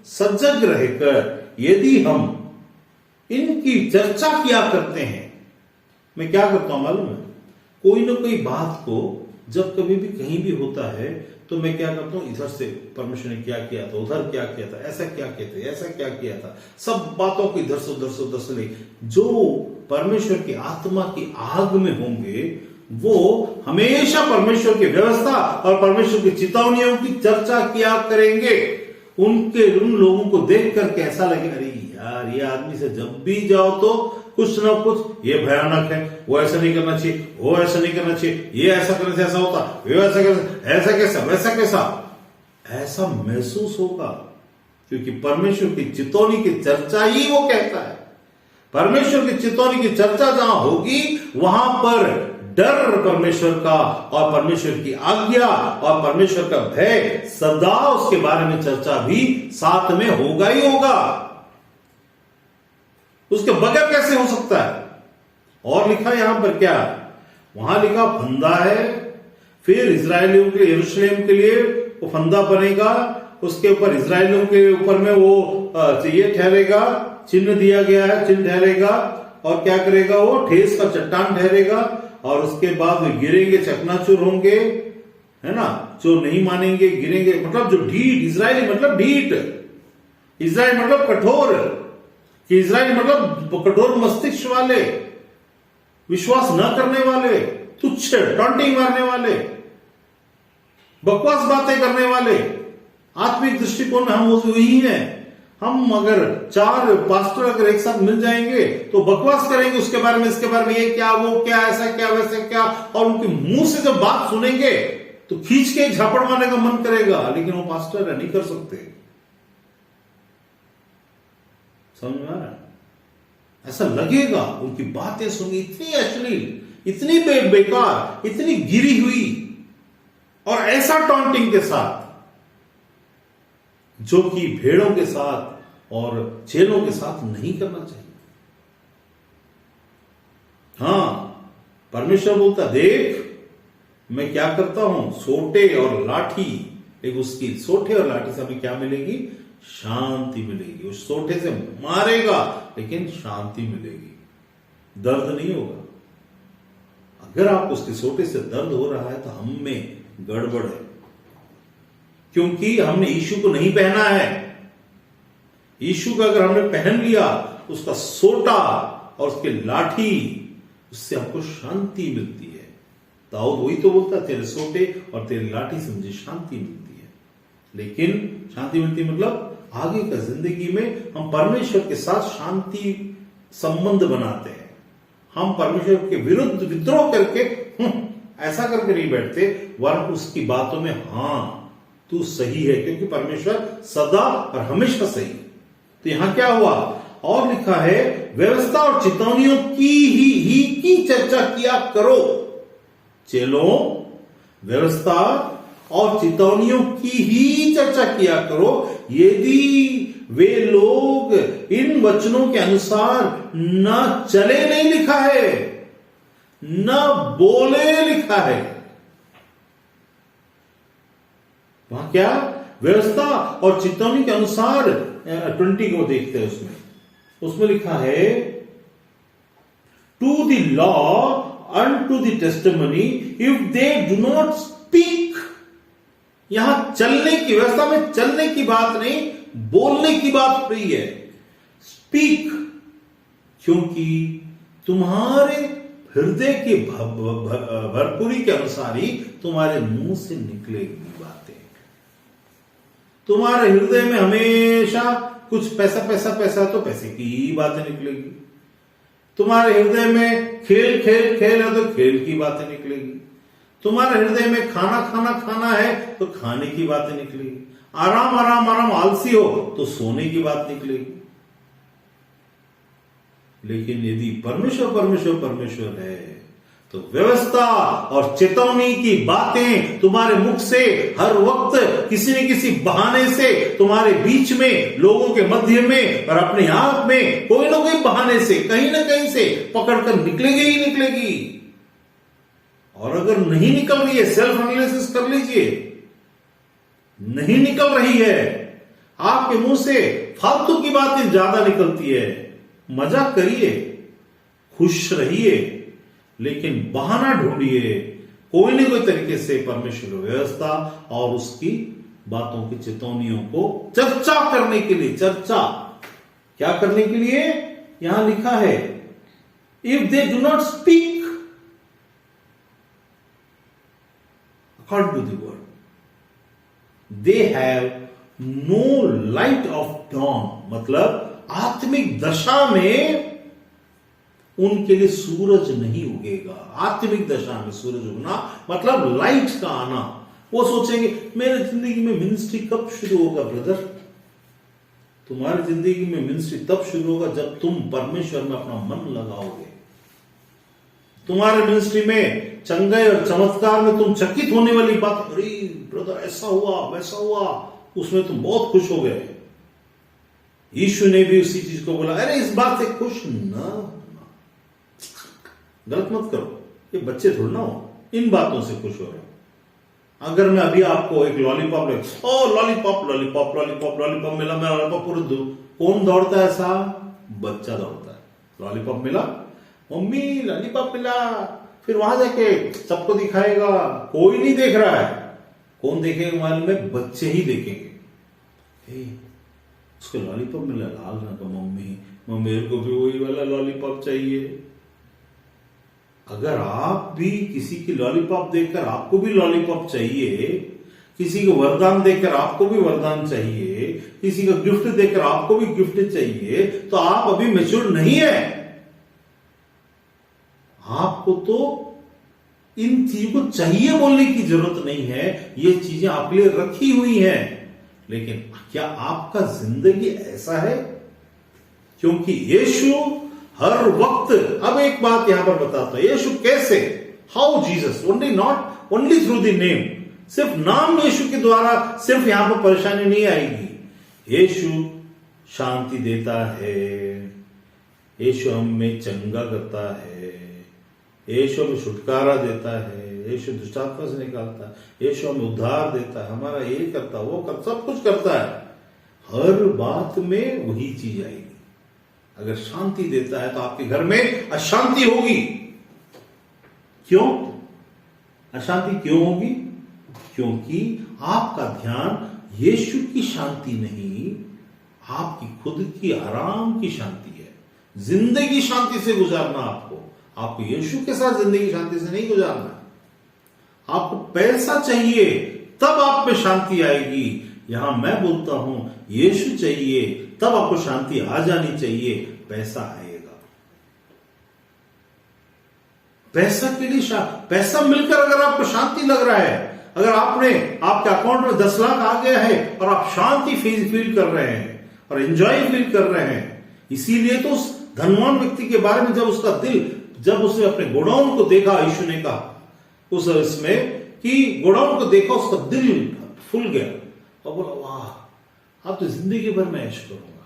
Speaker 1: सजग रहकर यदि हम इनकी चर्चा किया करते हैं। मैं क्या करता हूं मालूम है? कोई ना कोई बात को जब कभी भी कहीं भी होता है तो मैं क्या करता हूं, इधर से परमेश्वर ने क्या किया था, उधर क्या किया था, ऐसा क्या किया था, ऐसा क्या किया था, सब बातों को इधर से उधर से ले। जो परमेश्वर की आत्मा की आग में होंगे वो हमेशा परमेश्वर की व्यवस्था और परमेश्वर की चेतावनियों की चर्चा किया करेंगे। उन लोगों को देख करके ऐसा लगे, अरे यार ये आदमी से जब भी जाओ तो कुछ ना कुछ, ये भयानक है, वो ऐसा नहीं करना चाहिए, वो ऐसा नहीं करना चाहिए, ये ऐसा करने से ऐसा होता, वो ऐसा करने, ऐसा कैसा, वैसा कैसा, ऐसा महसूस होगा। क्योंकि परमेश्वर की चेतावनी की चर्चा ही वो कहता है। परमेश्वर की चेतावनी की चर्चा जहां होगी वहां पर डर परमेश्वर का और परमेश्वर की आज्ञा और परमेश्वर का भय, सदा उसके बारे में चर्चा भी साथ में होगा ही होगा। उसके बगैर कैसे हो सकता है? और लिखा यहां पर क्या, वहां लिखा फंदा है, फिर इजरायलियों के यरूशलेम के लिए वो फंदा बनेगा, उसके ऊपर इजरायलियों के ऊपर में वो ये ठहरेगा, चिन्ह दिया गया है, चिन्ह ठहरेगा। और क्या करेगा वो? ठेस का चट्टान ठहरेगा और उसके बाद वे गिरेंगे, चकनाचूर होंगे, है ना, जो नहीं मानेंगे गिरेंगे। मतलब जो ढीठ, इजरायली मतलब ढीठ, इजराइल मतलब कठोर, कि इजराइल मतलब कठोर मस्तिष्क वाले, विश्वास न करने वाले, तुच्छ टॉन्टिंग मारने वाले, बकवास बातें करने वाले। आत्मिक दृष्टिकोण में हम वही हैं। हम अगर 4 पास्टर अगर एक साथ मिल जाएंगे तो बकवास करेंगे उसके बारे में, इसके बारे में, ये क्या, वो क्या, ऐसा क्या, वैसा क्या, और उनके मुंह से जब बात सुनेंगे तो खींच के झापड़ मारने का मन करेगा, लेकिन वो पास्टर है, नहीं कर सकते। समझ में आ रहा है? ऐसा लगेगा उनकी बातें सुनी इतनी अश्लील, इतनी बेकार, इतनी गिरी हुई, और ऐसा टॉन्टिंग के साथ जो कि भेड़ों के साथ और चेलों के साथ नहीं करना चाहिए। हां, परमेश्वर बोलता, देख मैं क्या करता हूं, सोटे और लाठी, एक उसकी सोटे और लाठी से हमें क्या मिलेगी? शांति मिलेगी। उस सोटे से मारेगा लेकिन शांति मिलेगी, दर्द नहीं होगा। अगर आप उसके सोटे से दर्द हो रहा है तो हम में गड़बड़ है, क्योंकि हमने यीशु को नहीं पहना है। यीशु को अगर हमने पहन लिया, उसका सोटा और उसकी लाठी, उससे हमको शांति मिलती है। दाऊद वही तो बोलता, तेरे सोटे और तेरी लाठी से मुझे शांति मिलती है। लेकिन शांति मिलती मतलब आगे का जिंदगी में हम परमेश्वर के साथ शांति संबंध बनाते हैं। हम परमेश्वर के विरुद्ध विद्रोह करके ऐसा करके नहीं बैठते, वरन उसकी बातों में हाँ तू सही है, क्योंकि परमेश्वर सदा और हमेशा सही है। तो यहां क्या हुआ और लिखा है, व्यवस्था और चेतावनियों ही की चर्चा किया करो। चेलों, व्यवस्था और चेतावनियों की ही चर्चा किया करो, यदि वे लोग इन वचनों के अनुसार न चले, नहीं लिखा है, न बोले लिखा है। वहां क्या व्यवस्था और चेतावनी के अनुसार 20 को देखते हैं, उसमें लिखा है, to the law and to the testimony if they do not speak. यहां चलने की, व्यवस्था में चलने की बात नहीं, बोलने की बात हो रही है। स्पीक, क्योंकि तुम्हारे हृदय की भरपूरी के अनुसार ही तुम्हारे मुंह से निकलेगी बातें। तुम्हारे हृदय में हमेशा कुछ पैसा पैसा पैसा, तो पैसे की ही बातें निकलेगी। तुम्हारे हृदय में खेल खेल खेल है, तो खेल की बातें निकलेगी। तुम्हारे हृदय में खाना खाना खाना है, तो खाने की बातें निकलेगी। आराम आराम आराम आलसी हो, तो सोने की बात निकलेगी। लेकिन यदि परमेश्वर परमेश्वर परमेश्वर है, तो व्यवस्था और चेतावनी की बातें तुम्हारे मुख से हर वक्त किसी न किसी बहाने से तुम्हारे बीच में, लोगों के मध्य में और अपने आप में कोई ना कोई बहाने से, कहीं ना कहीं से पकड़कर निकलेगी ही निकलेगी। और अगर नहीं निकल रही है, सेल्फ एनालिसिस कर लीजिए, नहीं निकल रही है, आपके मुंह से फालतू की बातें ज्यादा निकलती है, मजाक करिए, खुश रहिए, लेकिन बहाना ढूंढिए कोई न कोई तरीके से परमेश्वर व्यवस्था और उसकी बातों की चेतावनियों को चर्चा करने के लिए। चर्चा क्या करने के लिए यहां लिखा है, if they do not speak according to the word, they have no light of dawn. मतलब आत्मिक दशा में उनके लिए सूरज नहीं उगेगा। आत्मिक दशा में सूरज उगना मतलब लाइट का आना। वो सोचेंगे मेरे जिंदगी में मिनिस्ट्री कब शुरू होगा ब्रदर? तुम्हारी जिंदगी में मिनिस्ट्री तब शुरू होगा जब तुम परमेश्वर में अपना मन लगाओगे। तुम्हारे मिनिस्ट्री में चंगाई और चमत्कार में तुम चकित होने वाली बात, अरे ब्रदर ऐसा हुआ वैसा हुआ, उसमें तुम बहुत खुश हो गए। यीशु ने भी उसी चीज को बोला, अरे इस बात से खुश ना, गलत मत करो, ये बच्चे थोड़ा ना हो, इन बातों से खुश हो रहे हो। अगर मैं अभी आपको एक लॉलीपॉप ले, ओ लॉलीपॉप लॉलीपॉप लॉलीपॉप लॉलीपॉप मिला, मैं लॉलीपॉप पूरा दूं, कौन दौड़ता है? ऐसा बच्चा दौड़ता है। लॉलीपॉप मिला, मम्मी लॉलीपॉप मिला, फिर वहां जाके सबको दिखाएगा, कोई नहीं देख रहा है। कौन देखेगा मालूम है? बच्चे ही देखेंगे। उसको लॉलीपॉप मिला लाल रंग का, मम्मी मेरे को भी वही वाला लॉलीपॉप चाहिए। अगर आप भी किसी की लॉलीपॉप देखकर आपको भी लॉलीपॉप चाहिए, किसी को वरदान देकर आपको भी वरदान चाहिए, किसी को गिफ्ट देकर आपको भी गिफ्ट चाहिए, तो आप अभी मैच्योर नहीं है। आपको तो इन चीजों को चाहिए बोलने की जरूरत नहीं है, ये चीजें आपके लिए रखी हुई हैं। लेकिन क्या आपका जिंदगी ऐसा है? क्योंकि यीशु हर वक्त, अब एक बात यहां पर बताता है, यीशु कैसे, how Jesus, not only through the name, सिर्फ नाम यीशु के द्वारा सिर्फ यहां पर परेशानी नहीं आएगी। यीशु शांति देता है, यीशु हमें चंगा करता है, यीशु हमें छुटकारा देता है, यीशु दुष्टात्मा से निकालता है, यीशु हमें उद्धार देता है, हमारा ये करता वो करता, सब कुछ करता है। हर बात में वही चीज आएगी। अगर शांति देता है तो आपके घर में अशांति होगी। क्यों अशांति क्यों होगी? क्योंकि आपका ध्यान यीशु की शांति नहीं, आपकी खुद की आराम की शांति है। जिंदगी शांति से गुजारना आपको यीशु के साथ जिंदगी शांति से नहीं गुजारना। आपको पैसा चाहिए तब आप में शांति आएगी, यहां मैं बोलता हूं यीशु चाहिए, तब आपको शांति आ जानी चाहिए, पैसा आएगा। पैसा के लिए पैसा मिलकर अगर आपको शांति लग रहा है, अगर आपके अकाउंट में 10 लाख आ गया है और आप शांति फील कर रहे हैं और एंजॉय फील कर रहे हैं, इसीलिए तो उस धनवान व्यक्ति के बारे में जब उसने अपने गोडाउन को देखा, यीशु ने कहा उस इसमें कि गोडाउन को देखा, उसका दिल फूल गया और बोला वाह, अब तो जिंदगी भर मैं ऐश करूंगा।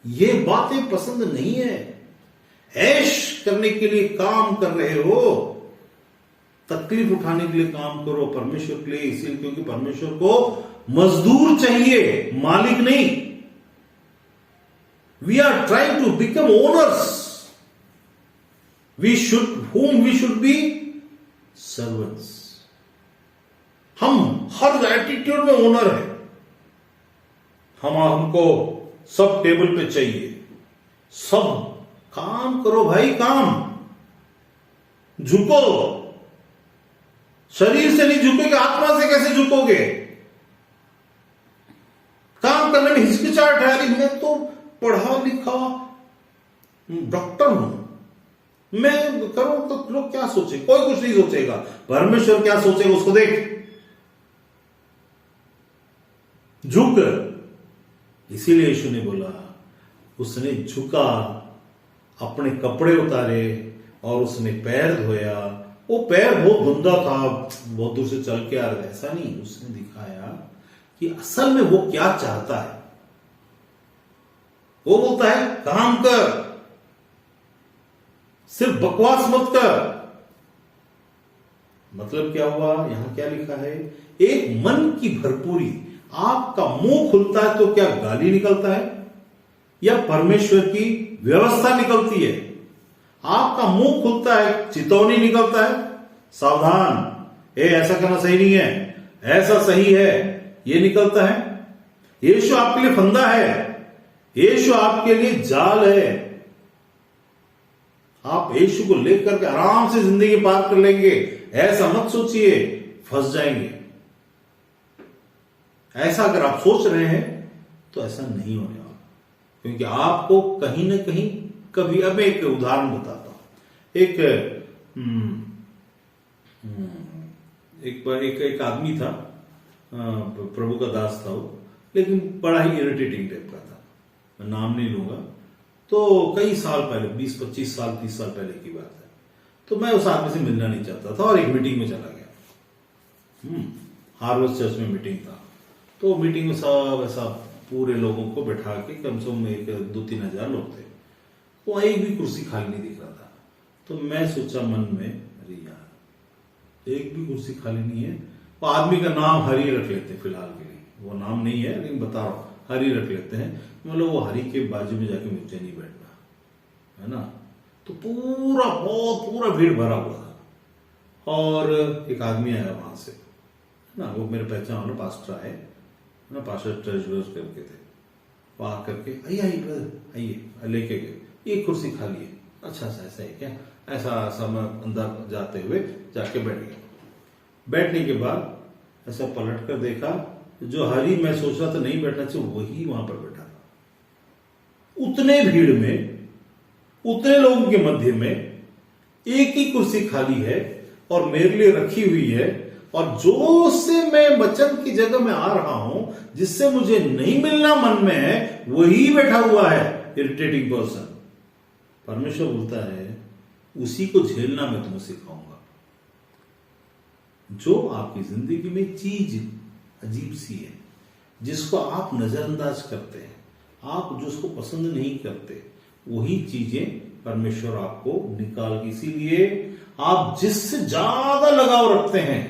Speaker 1: ये बातें पसंद नहीं है। ऐश करने के लिए काम कर रहे हो, तकलीफ उठाने के लिए काम करो परमेश्वर के लिए, इसलिए क्योंकि परमेश्वर को मजदूर चाहिए, मालिक नहीं। We are trying to become owners, whom we should be servants। हम हर एटीट्यूड में ओनर है। हमको सब टेबल पे चाहिए, सब काम करो भाई, काम झुको। शरीर से नहीं झुकोगे, आत्मा से कैसे झुकोगे? काम करने में हिचकिचाहट है, अरे मैं तो पढ़ा लिखा डॉक्टर हूं, मैं करूं तो लोग क्या सोचे? कोई कुछ नहीं सोचेगा। परमेश्वर क्या सोचेगा उसको देख, झुक। इसीलिए यीशु ने बोला, उसने झुका, अपने कपड़े उतारे और उसने पैर धोया। वो पैर बहुत गंदा था, बहुत दूर से चल के आ रहा, ऐसा नहीं। उसने दिखाया कि असल में वो क्या चाहता है। वो बोलता है काम कर, सिर्फ बकवास मत कर। मतलब क्या हुआ? यहां क्या लिखा है? एक मन की भरपूरी। आपका मुंह खुलता है तो क्या गाली निकलता है या परमेश्वर की व्यवस्था निकलती है? आपका मुंह खुलता है, चितौनी निकलता है, सावधान, ऐसा करना सही नहीं है, ऐसा सही है, ये निकलता है। यीशु आपके लिए फंदा है, यीशु आपके लिए जाल है। आप यीशु को लेकर के आराम से जिंदगी पार कर लेंगे, ऐसा मत सोचिए, फंस जाएंगे। ऐसा अगर आप सोच रहे हैं तो ऐसा नहीं होने वाला, क्योंकि आपको कहीं ना कहीं कभी, अब मैं एक उदाहरण बताता हूं। एक आदमी था, प्रभु का दास था वो, लेकिन बड़ा ही इरिटेटिंग टाइप का था, मैं नाम नहीं लूंगा। तो कई साल पहले, 20-25 साल 30 साल पहले की बात है, तो मैं उस आदमी से मिलना नहीं चाहता था और एक मीटिंग में चला गया। हार्वेस्ट चर्च में मीटिंग था, तो मीटिंग में सब ऐसा पूरे लोगों को बैठा के, कम से कम 2-3 हजार लोग थे, वो एक भी कुर्सी खाली नहीं दिख रहा था। तो मैं सोचा मन में, अरे यार एक भी कुर्सी खाली नहीं है। वो आदमी का नाम हरि रख लेते फिलहाल के लिए, वो नाम नहीं है लेकिन बता रहा हूं, हरि रख लेते हैं। मतलब वो हरि के बाजू में जाके मुझे नहीं बैठना है ना। तो पूरा भीड़ भरा हुआ था और एक आदमी आया वहां से ना, वो मेरे पहचान वाला पास्टर आए ना, पास्टर ट्रेजरर्स करके थे। वो आ करके आइए लेके गए, ये कुर्सी खाली है। अच्छा ऐसा है क्या? ऐसा मैं अंदर जाते हुए जाके बैठ गया। बैठने के बाद ऐसा पलट कर देखा, जो हरि मैं सोच रहा था नहीं बैठना चाहिए, वही वहां पर बैठा था। उतने भीड़ में, उतने लोगों के मध्य में एक ही कुर्सी खाली है और मेरे लिए रखी हुई है, और जो से मैं वचन की जगह में आ रहा हूं, जिससे मुझे नहीं मिलना मन में है, वही बैठा हुआ है, इरिटेटिंग पर्सन। परमेश्वर बोलता है उसी को झेलना मैं तुम्हें सिखाऊंगा। जो आपकी जिंदगी में चीज अजीब सी है, जिसको आप नजरअंदाज करते हैं, आप जो उसको पसंद नहीं करते, वही चीजें परमेश्वर आपको निकाल के, इसीलिए आप जिससे ज्यादा लगाव रखते हैं,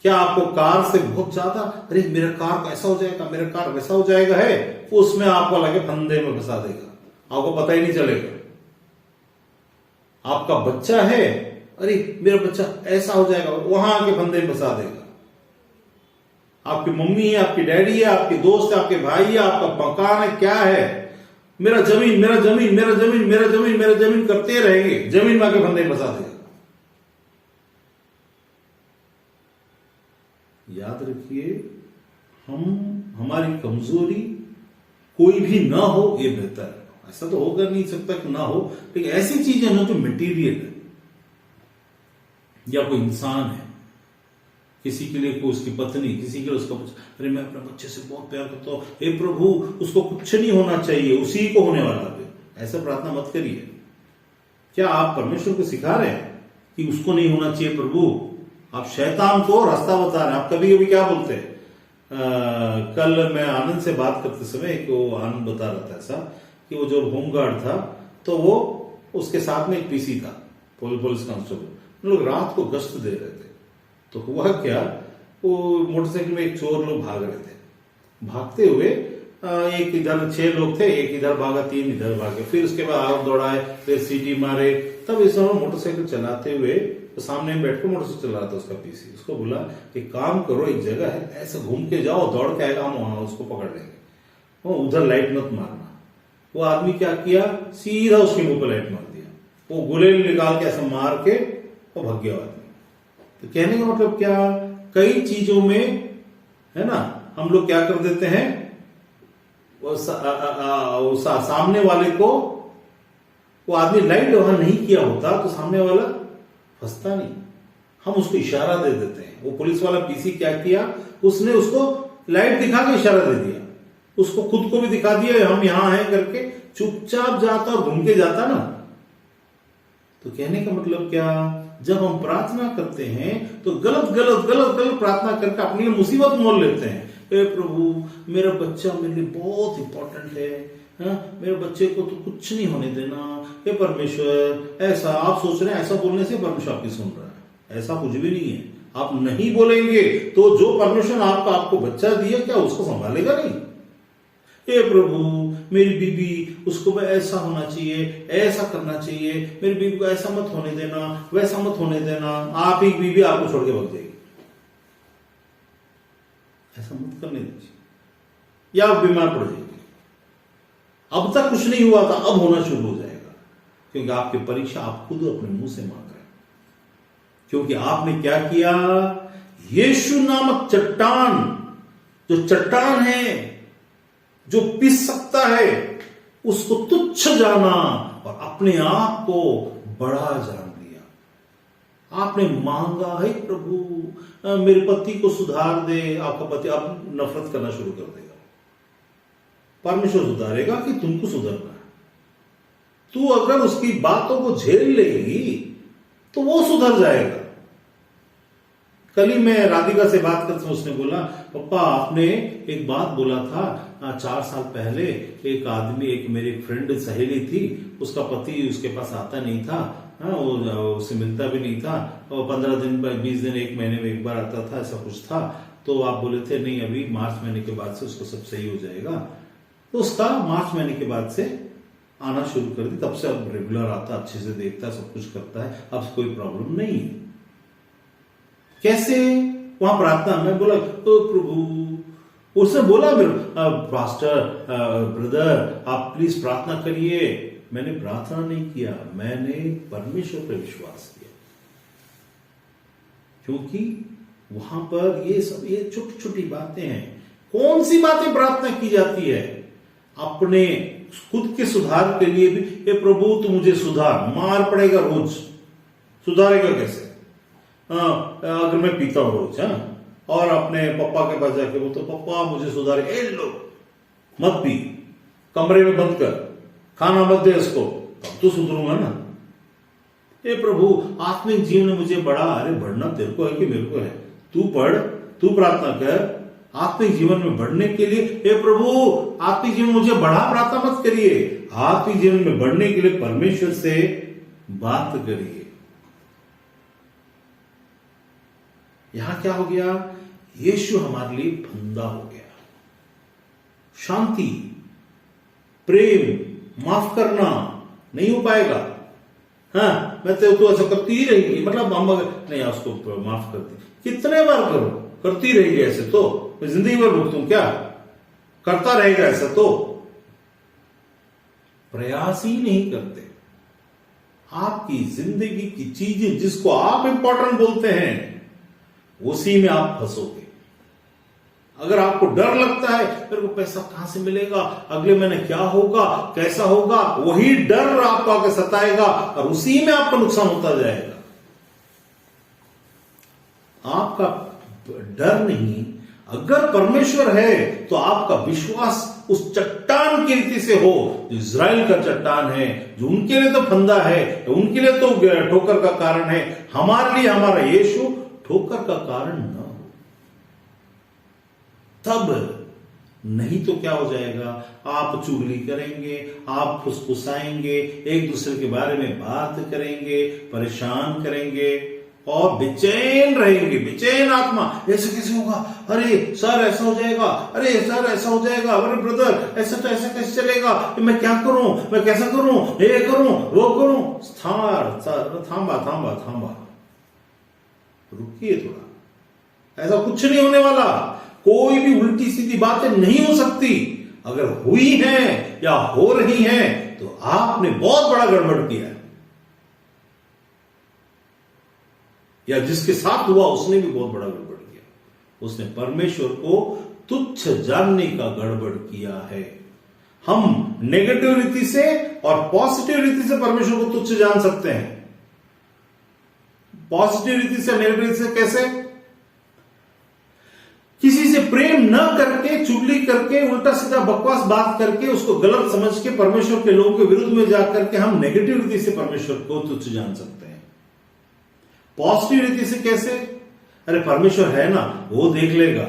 Speaker 1: क्या आपको कार से बहुत ज्यादा, अरे मेरा कार ऐसा हो जाएगा, मेरा कार वैसा हो जाएगा है, उसमें आपको लगे फंदे में फंसा देगा, आपको पता ही नहीं चलेगा। आपका बच्चा है, अरे मेरा बच्चा ऐसा हो जाएगा, वहां आके फंदे में फंसा देगा। आपकी मम्मी है, आपकी डैडी है, आपके दोस्त है, आपके भाई है, आपका मकान है, क्या है, मेरा जमीन मेरा जमीन मेरा जमीन मेरा जमीन मेरा जमीन करते रहेंगे, जमीन में आके फंदे में फंसा देगा। याद रखिए, हम हमारी कमजोरी कोई भी ना हो ये बेहतर है। ऐसा तो होकर नहीं सकता कि ना हो, लेकिन ऐसी चीजें ना जो मटेरियल है, या कोई इंसान है, किसी के लिए कोई उसकी पत्नी, किसी के लिए उसका अरे मैं अपने बच्चे से बहुत प्यार करता हूं, हे प्रभु उसको कुछ नहीं होना चाहिए, उसी को होने वाला है, ऐसा प्रार्थना मत करिए। क्या आप परमेश्वर को सिखा रहे हैं कि उसको नहीं होना चाहिए प्रभु? आप शैतान को रास्ता बता रहे हैं। आप कभी कभी क्या बोलते हैं, कल मैं आनंद से बात करते समय एक वो आनंद बता रहा था ऐसा कि वो जो होमगार्ड था तो वो उसके साथ में एक पीसी था, पुलिस कांस्टेबल, लोग रात को गश्त दे रहे थे। तो हुआ क्या, वो मोटरसाइकिल में एक चोर लोग भाग रहे थे, भागते हुए एक इधर 6 लोग थे, एक इधर भागा, 3 इधर भागे, फिर उसके बाद आग दौड़ाए, फिर सीटी मारे। तब इस समय मोटरसाइकिल चलाते हुए तो सामने बैठ कर मोटरसाइकिल चला रहा था उसका पीसी, उसको बोला कि काम करो, एक जगह है ऐसे घूम के जाओ, दौड़ के आएगा, हम वहां उसको पकड़ लेंगे, वो उधर लाइट मत मारना। वो आदमी क्या किया, सीधा उसके मुंह पर लाइट मार दिया, वो गुलेल निकाल के ऐसा मार के वो भाग गया आदमी। तो कहने का मतलब क्या, कई चीजों में है ना हम लोग क्या कर देते हैं, सामने वाले को, वो आदमी लाइट वहां नहीं किया होता तो सामने वाला फंसता नहीं, हम उसको इशारा दे देते हैं। वो पुलिस वाला पीसी क्या किया, उसने उसको लाइट दिखा के इशारा दे दिया, उसको खुद को भी दिखा दिया हम यहां हैं करके, चुपचाप जाता और घूम के जाता ना। तो कहने का मतलब क्या, जब हम प्रार्थना करते हैं तो गलत गलत गलत गलत प्रार्थना करके अपनी मुसीबत मोल लेते हैं। हे प्रभु मेरा बच्चा मेरे लिए बहुत इंपॉर्टेंट है, मेरे बच्चे को तो कुछ नहीं होने देना, हे परमेश्वर। ऐसा आप सोच रहे हैं, ऐसा बोलने से परमेश्वर आपकी सुन रहा है, ऐसा कुछ भी नहीं है। आप नहीं बोलेंगे तो जो परमेश्वर आपको बच्चा दिया, क्या उसको संभालेगा नहीं? हे प्रभु मेरी बीबी, उसको ऐसा होना चाहिए, ऐसा करना चाहिए, मेरी बीबी को ऐसा मत होने देना, वैसा मत होने देना। आप ही बीबी आपको छोड़ के भाग जाएगी, ऐसा मत करने दीजिए, या आप बीमार पड़ जाएंगे। अब तक कुछ नहीं हुआ था, अब होना शुरू हो जाएगा, क्योंकि आपकी परीक्षा आप खुद अपने मुंह से मांग रहे हैं। क्योंकि आपने क्या किया, यीशु नामक चट्टान, जो चट्टान है, जो पिस सकता है, उसको तुच्छ जाना और अपने आप को बड़ा जान लिया। आपने मांगा, है प्रभु मेरे पति को सुधार दे, आपका पति अब नफरत करना शुरू कर देगा। परमेश्वर सुधारेगा कि तुमको सुधरना है? तू अगर उसकी बातों को झेल लेगी तो वो सुधर जाएगा। कल ही मैं राधिका से बात करते उसने बोला, पापा आपने एक बात बोला था 4 साल पहले, एक आदमी, एक मेरी फ्रेंड सहेली थी, उसका पति उसके पास आता नहीं था, वो उससे मिलता भी नहीं था, और 15 दिन 20 दिन 1 महीने में एक बार आता था, ऐसा कुछ था। तो आप बोले थे नहीं अभी मार्च महीने के बाद से उसको सब सही हो जाएगा। तो उसका मार्च महीने के बाद से आना शुरू कर दी, तब से अब रेगुलर आता, अच्छे से देखता, सब कुछ करता है, अब कोई प्रॉब्लम नहीं है। कैसे? वहां प्रार्थना में बोला, तो प्रभु, उसने बोला पास्टर ब्रदर आप प्लीज प्रार्थना करिए। मैंने प्रार्थना नहीं किया, मैंने परमेश्वर पर विश्वास किया, क्योंकि वहां पर ये सब ये छोटी छोटी बातें हैं। कौन सी बातें प्रार्थना की जाती है? अपने खुद के सुधार के लिए भी, हे प्रभु तू मुझे सुधार। मार पड़ेगा रोज, सुधारेगा कैसे? अगर मैं पीता हूं रोज, और अपने पापा के पास जाके बोलता, पापा मुझे सुधारे, ए लो मत पी, कमरे में बंद कर, खाना मत दे इसको, तब तो सुधरूंगा ना। ए प्रभु आत्मिक जीवन में मुझे बढ़ा। अरे बढ़ना तेरे को है कि मेरे को है? तू पढ़, तू प्रार्थना कर आत्मिक जीवन में बढ़ने के लिए। हे प्रभु आत्मिक जीवन मुझे बढ़ा, प्रार्थना मत करिए। आत्मिक जीवन में बढ़ने के लिए परमेश्वर से बात करिए। यहां क्या हो गया? यीशु हमारे लिए फंदा हो गया। शांति, प्रेम, माफ करना नहीं हो पाएगा। मैं तो ऐसा करती ही रहेगी, मतलब हम नहीं उसको माफ कर दी, कितने बार करो, करती रहेगी ऐसे तो जिंदगी भर भुगतूं क्या? करता रहेगा ऐसा तो प्रयास ही नहीं करते। आपकी जिंदगी की चीजें जिसको आप इंपॉर्टेंट बोलते हैं, उसी में आप फंसोगे। अगर आपको डर लगता है मेरे को पैसा कहां से मिलेगा, अगले महीने क्या होगा, कैसा होगा, वही डर आपको आके सताएगा और उसी में आपका नुकसान होता जाएगा। आपका डर नहीं, अगर परमेश्वर है तो आपका विश्वास उस चट्टान की रीति से हो जो इज़राइल का चट्टान है, जो उनके लिए तो फंदा है, उनके लिए तो ठोकर का कारण है, हमारे लिए हमारा यीशु ठोकर का कारण न हो। तब नहीं तो क्या हो जाएगा, आप चुगली करेंगे, आप फुसफुसाएंगे, एक दूसरे के बारे में बात करेंगे, परेशान करेंगे और बेचैन रहेंगे, बेचैन आत्मा। ऐसे कैसे होगा, अरे सर ऐसा हो जाएगा, अरे सर ऐसा हो जाएगा, अरे ब्रदर ऐसा तो ऐसा कैसे चलेगा, मैं क्या करूं, मैं कैसा करूं, ये करूं वो करूं। थांबा थांबा थांबा, रुकिए थोड़ा, ऐसा कुछ नहीं होने वाला। कोई भी उल्टी सीधी बातें नहीं हो सकती। अगर हुई है या हो रही है तो आपने बहुत बड़ा गड़बड़ किया है, या जिसके साथ हुआ उसने भी बहुत बड़ा गड़बड़ किया। उसने परमेश्वर को तुच्छ जानने का गड़बड़ किया है। हम नेगेटिव रीति से और पॉजिटिव रीति से परमेश्वर को तुच्छ जान सकते हैं। पॉजिटिव रीति से, नेगेटिव रीति से कैसे? किसी से प्रेम न करके, चुगली करके, उल्टा सीधा बकवास बात करके, उसको गलत समझ के परमेश्वर के लोगों के विरुद्ध में जाकर के हम नेगेटिव रीति से परमेश्वर को तुच्छ जान सकते हैं। पॉजिटिव रीति से कैसे? अरे परमेश्वर है ना, वो देख लेगा,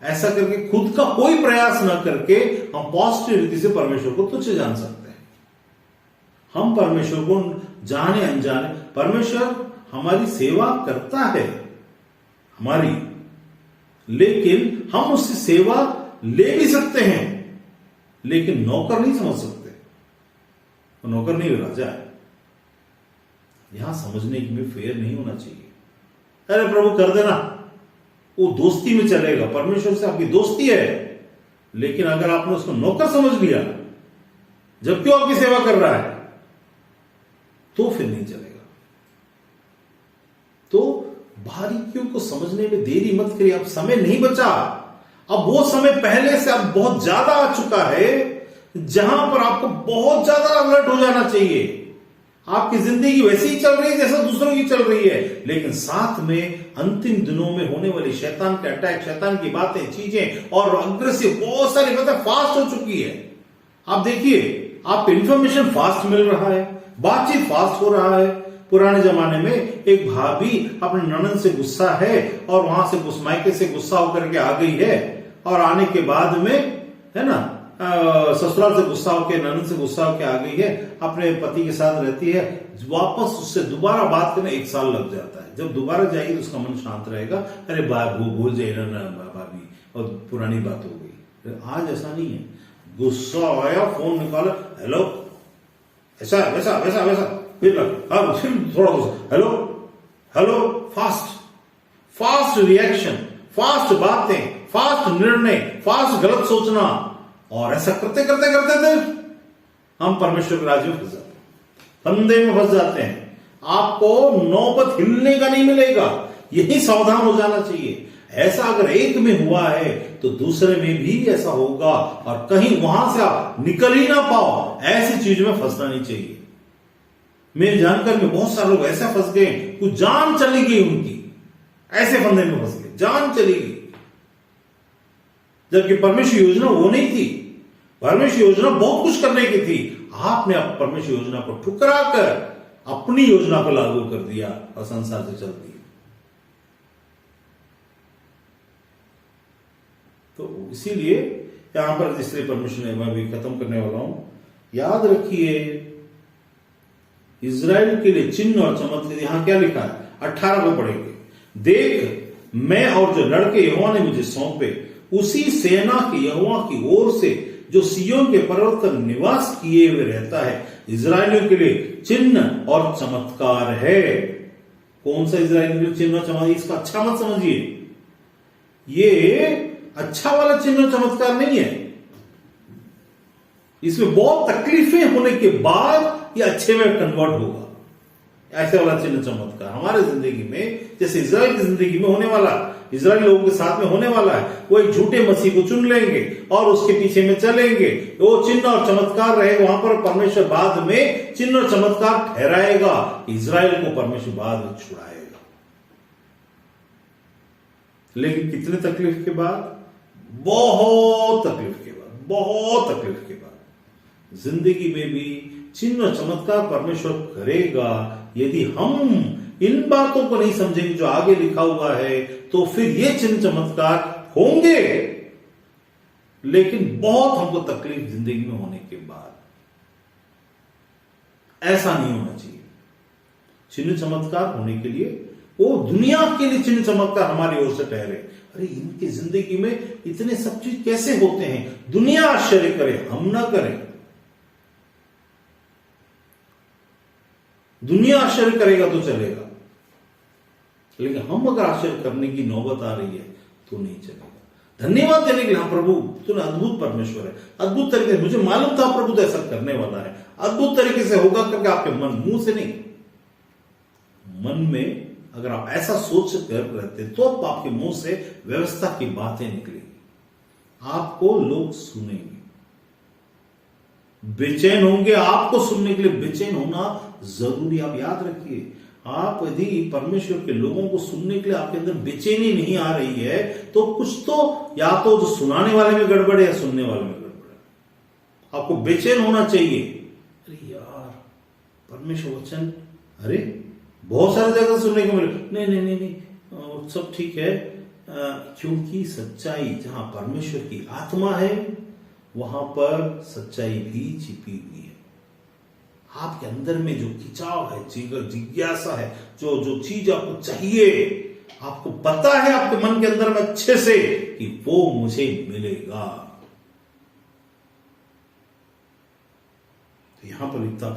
Speaker 1: ऐसा करके खुद का कोई प्रयास ना करके हम पॉजिटिव रीति से परमेश्वर को तुच्छ जान सकते हैं। हम परमेश्वर को जाने अनजाने, परमेश्वर हमारी सेवा करता है हमारी, लेकिन हम उससे सेवा ले भी सकते हैं, लेकिन नौकर नहीं समझ सकते। तो नौकर नहीं राजा है। यहां समझने में फेयर नहीं होना चाहिए। अरे प्रभु कर देना, वो दोस्ती में चलेगा, परमेश्वर से आपकी दोस्ती है, लेकिन अगर आपने उसको नौकर समझ लिया जबकि वो आपकी सेवा कर रहा है तो फिर नहीं चलेगा। तो बारीकियों को समझने में देरी मत करिए। अब समय नहीं बचा, अब वो समय पहले से अब बहुत ज्यादा आ चुका है जहां पर आपको बहुत ज्यादा अलर्ट हो जाना चाहिए। आपकी जिंदगी वैसी ही चल रही है जैसा दूसरों की चल रही है, लेकिन साथ में अंतिम दिनों में होने वाली शैतान के अटैक, शैतान की बातें, चीजें और अग्रेसिव बहुत सारी बातें फास्ट हो चुकी है। आप देखिए, आपको इंफॉर्मेशन फास्ट मिल रहा है, बातचीत फास्ट हो रहा है। पुराने जमाने में एक भाभी अपने ननद से गुस्सा है और वहां से मायके से गुस्सा होकर के आ गई है, और आने के बाद में है ना ससुराल से गुस्सा होकर, ननद से गुस्सा होकर आ गई है, अपने पति के साथ रहती है, वापस उससे दोबारा बात करने 1 साल लग जाता है। जब दोबारा जाएगी तो उसका मन शांत रहेगा, अरे भूल जाए ना भाभी, और पुरानी बात हो गई। आज ऐसा नहीं है, गुस्सा आया, फोन निकाला, हेलो ऐसा वैसा वैसा वैसा, फिर थोड़ा गुस्सा, hello hello, fast reaction, fast बातें, फास्ट निर्णय, फास्ट गलत सोचना, और ऐसा करते करते करते थे हम परमेश्वर के राज्य में फंस जाते हैं, फंदे में फंस जाते हैं। आपको नौबत हिलने का नहीं मिलेगा, यही सावधान हो जाना चाहिए। ऐसा अगर एक में हुआ है तो दूसरे में भी ऐसा होगा, और कहीं वहां से आप निकल ही ना पाओ, ऐसी चीज में फंसना नहीं चाहिए। मेरी जानकारी में बहुत सारे लोग ऐसे फंस गए, कुछ जान चली गई उनकी, ऐसे फंदे में फंस गए, जान चली गई, जबकि परमेश्वर योजना वो नहीं थी। परमेश्वर योजना बहुत कुछ करने की थी, आपने परमेश्वर योजना को ठुकरा कर अपनी योजना को लागू कर दिया और संसार से चल दिया। तो इसीलिए यहां पर जिससे परमेश्वर ने, मैं भी खत्म करने वाला हूं, याद रखिए इज़राइल के लिए चिन्ह और चमत्कार। यहां क्या लिखा है, 18 को पढ़ेंगे। देख, मैं और जो लड़के यहोवा ने मुझे सौंपे, उसी सेना के यहोवा की ओर से जो सिय्योन के पर्वत पर निवास किए हुए रहता है, इज़राइलियों के लिए चिन्ह और चमत्कार है। कौन सा इज़राइलियों के लिए चिन्ह और चमत्कार? इसका अच्छा मत समझिए, ये अच्छा वाला चिन्ह और चमत्कार नहीं है। इसमें बहुत तकलीफें होने के बाद ये अच्छे में कन्वर्ट होगा। ऐसे वाला चिन्ह चमत्कार हमारे जिंदगी में, जैसे इज़राइल की जिंदगी में होने वाला, इजराइली लोगों के साथ में होने वाला है। वो एक झूठे मसीह को चुन लेंगे और उसके पीछे में चलेंगे। वो चिन्ह और चमत्कार रहेगा वहां पर, परमेश्वर बाद में चिन्ह और चमत्कार ठहराएगा। इजराइल को परमेश्वर बाद में छुड़ाएगा। लेकिन कितने तकलीफ के बाद? बहुत तकलीफ के बाद, बहुत तकलीफ के बाद जिंदगी में भी चिन्ह और चमत्कार परमेश्वर करेगा। यदि हम इन बातों को नहीं समझेंगे जो आगे लिखा हुआ है, तो फिर ये चिन्ह चमत्कार होंगे, लेकिन बहुत हमको तकलीफ जिंदगी में होने के बाद। ऐसा नहीं होना चाहिए। चिन्ह चमत्कार होने के लिए, वो दुनिया के लिए चिन्ह चमत्कार हमारी ओर से ठहरे। अरे इनकी जिंदगी में इतने सब चीज कैसे होते हैं? दुनिया आश्चर्य करे, हम ना करें। दुनिया आश्चर्य करेगा तो चलेगा, लेकिन हम अगर आश्चर्य करने की नौबत आ रही है तो नहीं चलेगा। धन्यवाद देने के लिए, हाँ प्रभु तूने अद्भुत परमेश्वर है, अद्भुत तरीके से, मुझे मालूम था प्रभु तो ऐसा करने वाला है, अद्भुत तरीके से होगा करके आपके मन, मुंह से नहीं, मन में अगर आप ऐसा सोच कर रहते तो आपके मुंह से व्यवस्था की बातें निकलेंगी, आपको लोग सुनेंगे, बेचैन होंगे। आपको सुनने के लिए बेचैन होना जरूरी, आप याद रखिए। आप यदि परमेश्वर के लोगों को सुनने के लिए आपके अंदर बेचैनी नहीं आ रही है, तो कुछ तो या तो जो सुनाने वाले में गड़बड़ है या सुनने वाले में गड़बड़ है। आपको बेचैन होना चाहिए। अरे यार परमेश्वर वचन, अरे बहुत सारी जगह सुनने को मिले, नहीं नहीं नहीं नहीं सब ठीक है, क्योंकि सच्चाई जहां परमेश्वर की आत्मा है वहां पर सच्चाई भी छिपी हुई है। आपके अंदर में जो खिंचाव है, जिज्ञासा है, जो चीज आपको चाहिए, आपको पता है आपके मन के अंदर में अच्छे से कि वो मुझे मिलेगा। तो यहां पर लिखता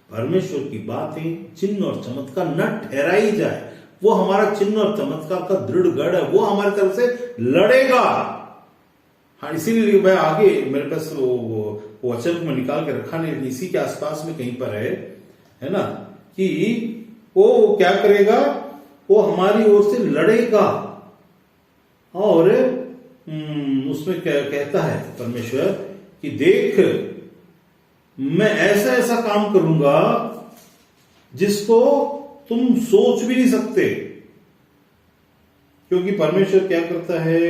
Speaker 1: परमेश्वर की बातें चिन्ह और चमत्कार न ठहराई जाए, वो हमारा चिन्ह और चमत्कार का दृढ़ गढ़ है, वो हमारी तरफ से लड़ेगा। हाँ, इसीलिए मैं आगे मेरे पास वो वचन में निकाल के रखा नहीं, इसी के आसपास में कहीं पर है ना, कि वो क्या करेगा, वो हमारी ओर से लड़ेगा। और उसमें कहता है परमेश्वर कि देख मैं ऐसा ऐसा काम करूंगा जिसको तुम सोच भी नहीं सकते। क्योंकि परमेश्वर क्या करता है,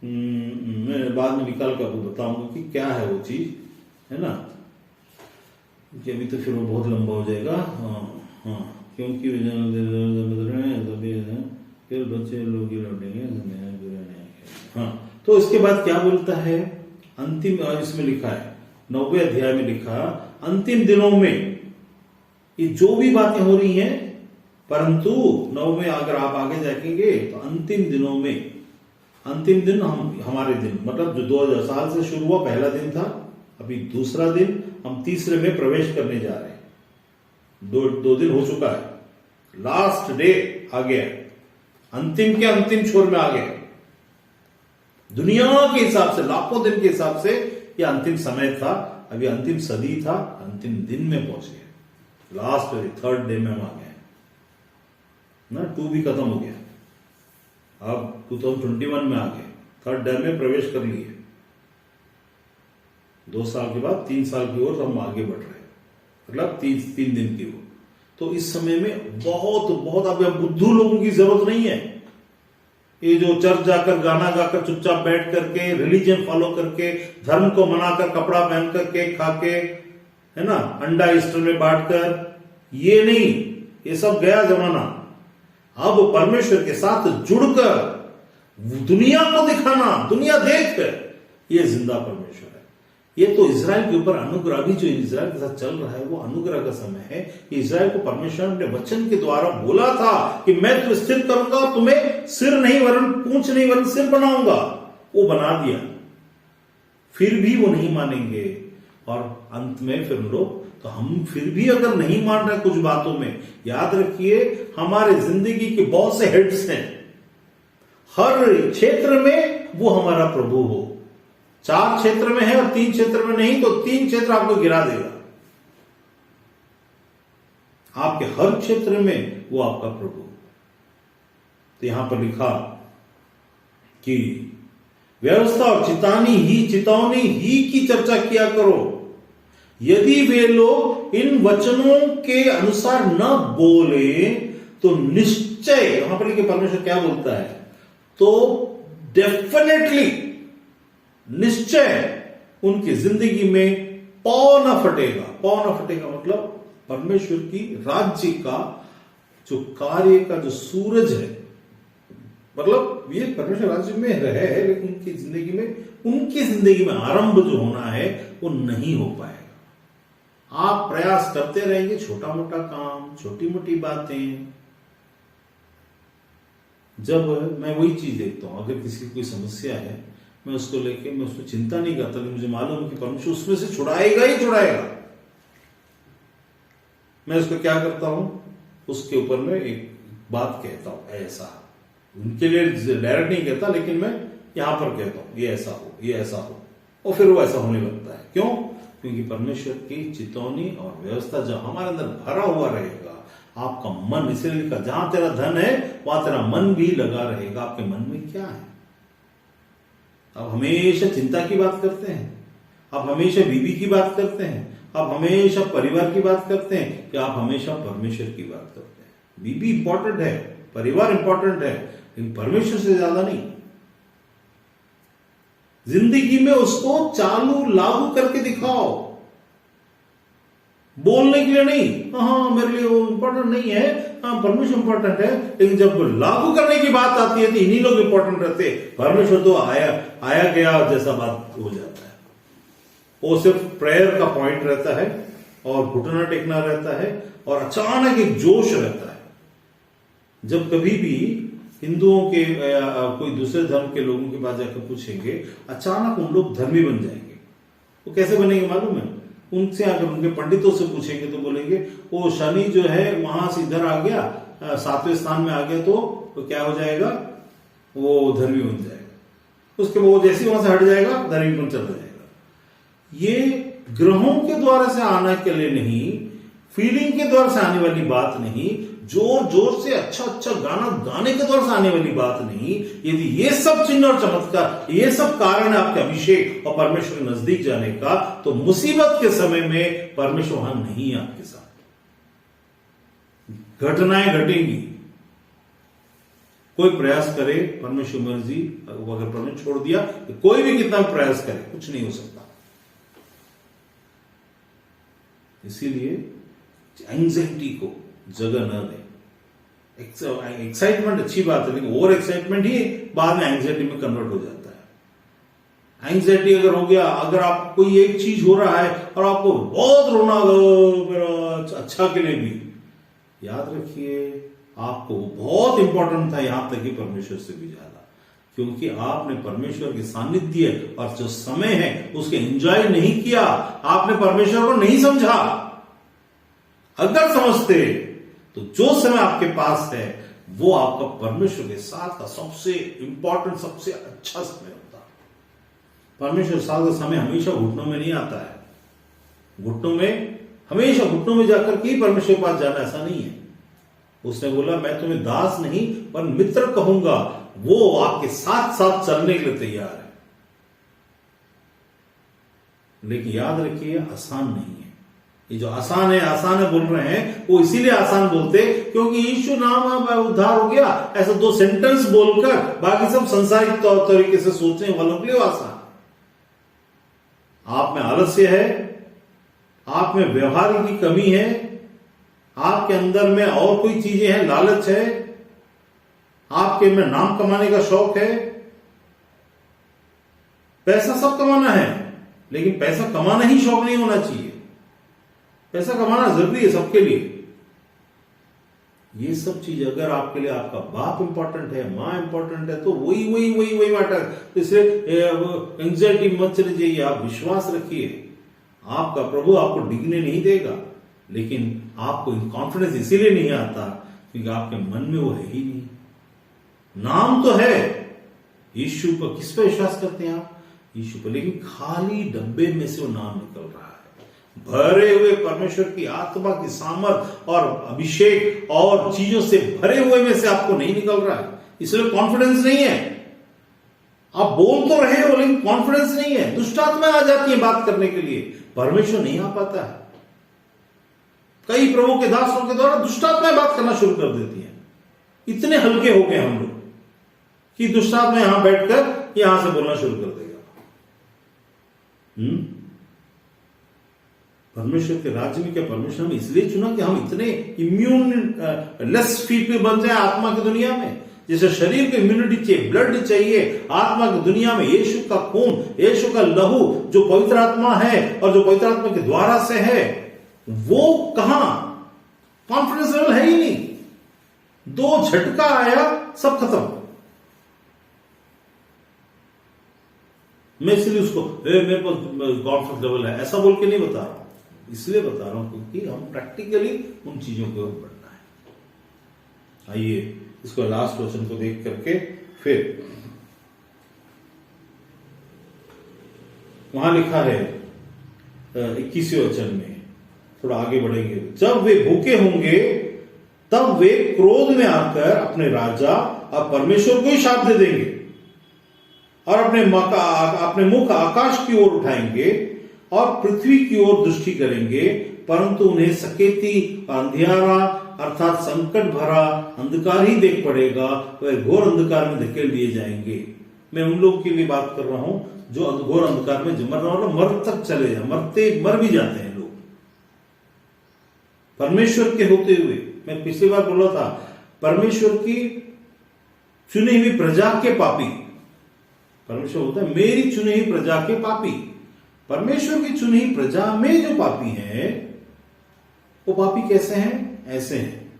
Speaker 1: मैं बाद में निकाल कर आपको बताऊंगा कि क्या है वो चीज, है ना, कि अभी तो फिर वो बहुत लंबा हो जाएगा। हाँ क्योंकि फिर बच्चे लोग ही लौटेंगे। हाँ, तो इसके बाद क्या बोलता है, अंतिम इसमें लिखा है 9वें अध्याय में लिखा, अंतिम दिनों में ये जो भी बातें हो रही हैं, परंतु 9वें अगर आप आगे जाएंगे तो अंतिम दिनों में, अंतिम दिन हमारे दिन, मतलब जो 2000 साल से शुरू हुआ पहला दिन था, अभी दूसरा दिन, हम तीसरे में प्रवेश करने जा रहे हैं। दो दिन हो चुका है, लास्ट डे आ गया, अंतिम के अंतिम छोर में आ गए। दुनिया के हिसाब से, लाखों दिन के हिसाब से यह अंतिम समय था, अभी अंतिम सदी था, अंतिम दिन में पहुंच गए, लास्ट डे, थर्ड डे में हम आ गए ना, 2 भी खत्म हो गया, अब 2021 में आ गए, थर्ड डे में प्रवेश कर लिए। 2 साल के बाद 3 साल की ओर हम आगे बढ़ रहे हैं, मतलब 3 दिन की ओर। तो इस समय में बहुत अब बुद्धू लोगों की जरूरत नहीं है। ये जो चर्च जाकर गाना गाकर चुपचाप बैठ करके, रिलीजन फॉलो करके, धर्म को मनाकर, कपड़ा पहन कर, केक खा के, है ना, अंडा ईस्टर में बांटकर, ये नहीं, ये सब गया जमाना। अब परमेश्वर के साथ जुड़कर दुनिया को दिखाना, दुनिया देख कर, ये जिंदा परमेश्वर है। ये तो इजराइल के ऊपर अनुग्रह, भी जो इजराइल के साथ चल रहा है वो अनुग्रह का समय है। इजराइल को परमेश्वर ने वचन के द्वारा बोला था कि मैं तुम्हें स्थिर करूंगा, तुम्हें सिर नहीं वरन पूंछ नहीं वरन सिर बनाऊंगा, वो बना दिया। फिर भी वो नहीं मानेंगे, और अंत में फिर लोग, तो हम फिर भी अगर नहीं मान रहे कुछ बातों में, याद रखिए हमारे जिंदगी के बहुत से हेड्स हैं, हर क्षेत्र में वो हमारा प्रभु हो। 4 क्षेत्र में है और 3 क्षेत्र में नहीं, तो 3 क्षेत्र आपको गिरा देगा। आपके हर क्षेत्र में वो आपका प्रभु। तो यहां पर लिखा कि व्यवस्था और चितावनी ही की चर्चा किया करो। यदि वे लोग इन वचनों के अनुसार न बोले तो निश्चय, यहां पर परमेश्वर क्या बोलता है, तो डेफिनेटली निश्चय उनकी जिंदगी में पौ न फटेगा। पौ न फटेगा मतलब परमेश्वर की राज्य का जो कार्य का जो सूरज है, मतलब ये परमेश्वर राज्य में रहे लेकिन उनकी जिंदगी में आरंभ जो होना है वो नहीं हो पाएगा। आप प्रयास करते रहेंगे, छोटा मोटा काम, छोटी मोटी बातें। जब मैं वही चीज देखता हूं, अगर किसी की कोई समस्या है, मैं उसको लेके मैं उसमें चिंता नहीं करता, लेकिन मुझे मालूम है कि परमेश्वर उसमें से छुड़ाएगा ही छुड़ाएगा। मैं उसको क्या करता हूं, उसके ऊपर में एक बात कहता हूं, ऐसा, उनके लिए डायरेक्ट नहीं कहता, लेकिन मैं यहां पर कहता हूं ये ऐसा हो, ये ऐसा हो, और फिर वो ऐसा होने लगता है। क्यों? क्योंकि परमेश्वर की चितौनी और व्यवस्था जब हमारे अंदर भरा हुआ रहेगा, आपका मन, इसलिए लिखा जहां तेरा धन है वहां तेरा मन भी लगा रहेगा। आपके मन में क्या है? आप हमेशा चिंता की बात करते हैं, आप हमेशा बीवी की बात करते हैं, आप हमेशा परिवार की बात करते हैं, कि आप हमेशा परमेश्वर की बात करते हैं। बीवी इंपॉर्टेंट है, परिवार इंपॉर्टेंट है, लेकिन परमेश्वर से ज्यादा नहीं। जिंदगी में उसको चालू लागू करके दिखाओ, बोलने के लिए नहीं, हाँ मेरे लिए वो इंपॉर्टेंट नहीं है, हाँ परमेश्वर इंपॉर्टेंट है, लेकिन जब लागू करने की बात आती है तो इन्हीं लोग इंपॉर्टेंट रहते। परमेश्वर तो आया गया जैसा बात हो जाता है। वो सिर्फ प्रेयर का पॉइंट रहता है और घुटना टेकना रहता है और अचानक एक जोश रहता है। जब कभी भी हिंदुओं के कोई दूसरे धर्म के लोगों के पास जाकर पूछेंगे, अचानक उन लोग धर्मी बन जाएंगे। वो कैसे बनेंगे मालूम है? उनसे अगर उनके पंडितों से पूछेंगे तो बोलेंगे वो शनि जो है वहां से इधर आ गया, 7वें स्थान में आ गया, तो क्या हो जाएगा, वो धर्मी बन जाएगा। उसके बाद वो जैसे वहां से हट जाएगा धर्मी बन चला जाएगा। ये ग्रहों के द्वारा से आने के लिए नहीं, फीलिंग के द्वारा से आने वाली बात नहीं, जोर जोर से अच्छा गाना गाने के द्वारा से आने वाली बात नहीं। यदि ये सब चिन्ह और चमत्कार, ये सब कारण है आपके अभिषेक और परमेश्वर के नजदीक जाने का, तो मुसीबत के समय में परमेश्वर वहां नहीं है आपके साथ। घटनाएं घटेंगी। कोई प्रयास करे, परमेश्वर मर्जी, अगर परमेश्वर छोड़ दिया तो कोई भी कितना प्रयास करे कुछ नहीं हो सकता। इसीलिए एंजाइटी को जगह न दे। एक्साइटमेंट अच्छी बात है, लेकिन ओवर एक्साइटमेंट ही बाद में एंजाइटी में कन्वर्ट हो जाता है। एंजाइटी अगर हो गया, अगर आप कोई एक चीज हो रहा है और आपको बहुत रोना मेरा अच्छा के लिए भी, याद रखिए आपको बहुत इंपॉर्टेंट था, यहां तक कि परमेश्वर से भी ज्यादा, क्योंकि आपने परमेश्वर के सानिध्य और जो समय है उसके एंजॉय नहीं किया। आपने परमेश्वर को नहीं समझा। अगर समझते तो जो समय आपके पास है वो आपका परमेश्वर के साथ का सबसे इंपॉर्टेंट, सबसे अच्छा समय होता। परमेश्वर के साथ का समय हमेशा घुटनों में नहीं आता है। घुटनों में, हमेशा घुटनों में जाकर के परमेश्वर के पास जाना, ऐसा नहीं है। उसने बोला मैं तुम्हें दास नहीं पर मित्र कहूंगा। वो आपके साथ साथ चलने के लिए तैयार है। लेकिन याद रखिए आसान नहीं है। ये जो आसान है बोल रहे हैं, वो इसीलिए आसान बोलते क्योंकि यीशु नाम उद्धार हो गया, ऐसा 2 सेंटेंस बोलकर बाकी सब संसारिक तौर तरीके से सोचने वालों के लिए आसान। आप में आलस्य है, आप में व्यवहार की कमी है, आपके अंदर में और कोई चीजें हैं, लालच है, आपके में नाम कमाने का शौक है। पैसा सब कमाना है, लेकिन पैसा कमाना ही शौक नहीं होना चाहिए। पैसा कमाना जरूरी है सबके लिए। ये सब चीज अगर आपके लिए आपका बाप इंपॉर्टेंट है, मां इंपॉर्टेंट है, तो वही मैटर। इसलिए एंजाइटी मत चले जाइए, आप विश्वास रखिए। आपका प्रभु आपको डिगने नहीं देगा, लेकिन आपको कॉन्फिडेंस इसीलिए नहीं आता क्योंकि आपके मन में वो है ही नहीं। नाम तो है यीशु पर, किस पर विश्वास करते हैं आप? यीशु पर, लेकिन खाली डब्बे में से वो नाम निकल रहा है। भरे हुए परमेश्वर की आत्मा की सामर्थ और अभिषेक और चीजों से भरे हुए में से आपको नहीं निकल रहा है। इसलिए कॉन्फिडेंस नहीं है। आप बोल तो रहे हो लेकिन कॉन्फिडेंस नहीं है। दुष्ट आत्मा आ जाती है बात करने के लिए, परमेश्वर नहीं आ पाता है। कई प्रभु के दासों के द्वारा दुष्ट आत्माएं बात करना शुरू कर देती हैं। इतने हल्के हो गए हम लोग कि दुष्ट आत्मा यहां बैठकर यहां से बोलना शुरू कर देगा। परमेश्वर के राज्य में क्या परमेश्वर ने इसलिए चुना कि हम इतने इम्यून लेस पीपल बन जाए आत्मा की दुनिया में? जैसे शरीर को इम्यूनिटी चाहिए, ब्लड चाहिए, आत्मा की दुनिया में यीशु का खून, यीशु का लहू जो पवित्र आत्मा है और जो पवित्र आत्मा के द्वारा से है, वो कहां? कॉन्फिडेंस लेवल है ही नहीं। 2 झटका आया, सब खत्म। मैं इसलिए उसको मेरे पास कॉन्फिडेंस लेवल है ऐसा बोल के नहीं बता रहा हूं, इसलिए बता रहा हूं क्योंकि हम प्रैक्टिकली उन चीजों को बढ़ना है। आइए इसको लास्ट क्वेश्चन को देख करके फिर वहां लिखा है 21वें वचन में, थोड़ा आगे बढ़ेंगे। जब वे भूखे होंगे तब वे क्रोध में आकर अपने राजा और परमेश्वर को ही शाप दे देंगे और अपने मुख आकाश की ओर उठाएंगे और पृथ्वी की ओर दृष्टि करेंगे, परंतु उन्हें सकेती अंधियारा अर्थात संकट भरा अंधकार ही देख पड़ेगा, वह घोर अंधकार में धकेल दिए जाएंगे। मैं उन लोगों के लिए बात कर रहा हूं जो घोर अंधकार में मर तक चले जाए, मर भी जाते हैं लोग परमेश्वर के होते हुए। मैं पिछली बार बोला था, परमेश्वर की चुनी हुई प्रजा के पापी। परमेश्वर होता है मेरी चुनी हुई प्रजा के पापी। परमेश्वर की चुनी हुई प्रजा में जो पापी हैं, वो पापी कैसे हैं? ऐसे हैं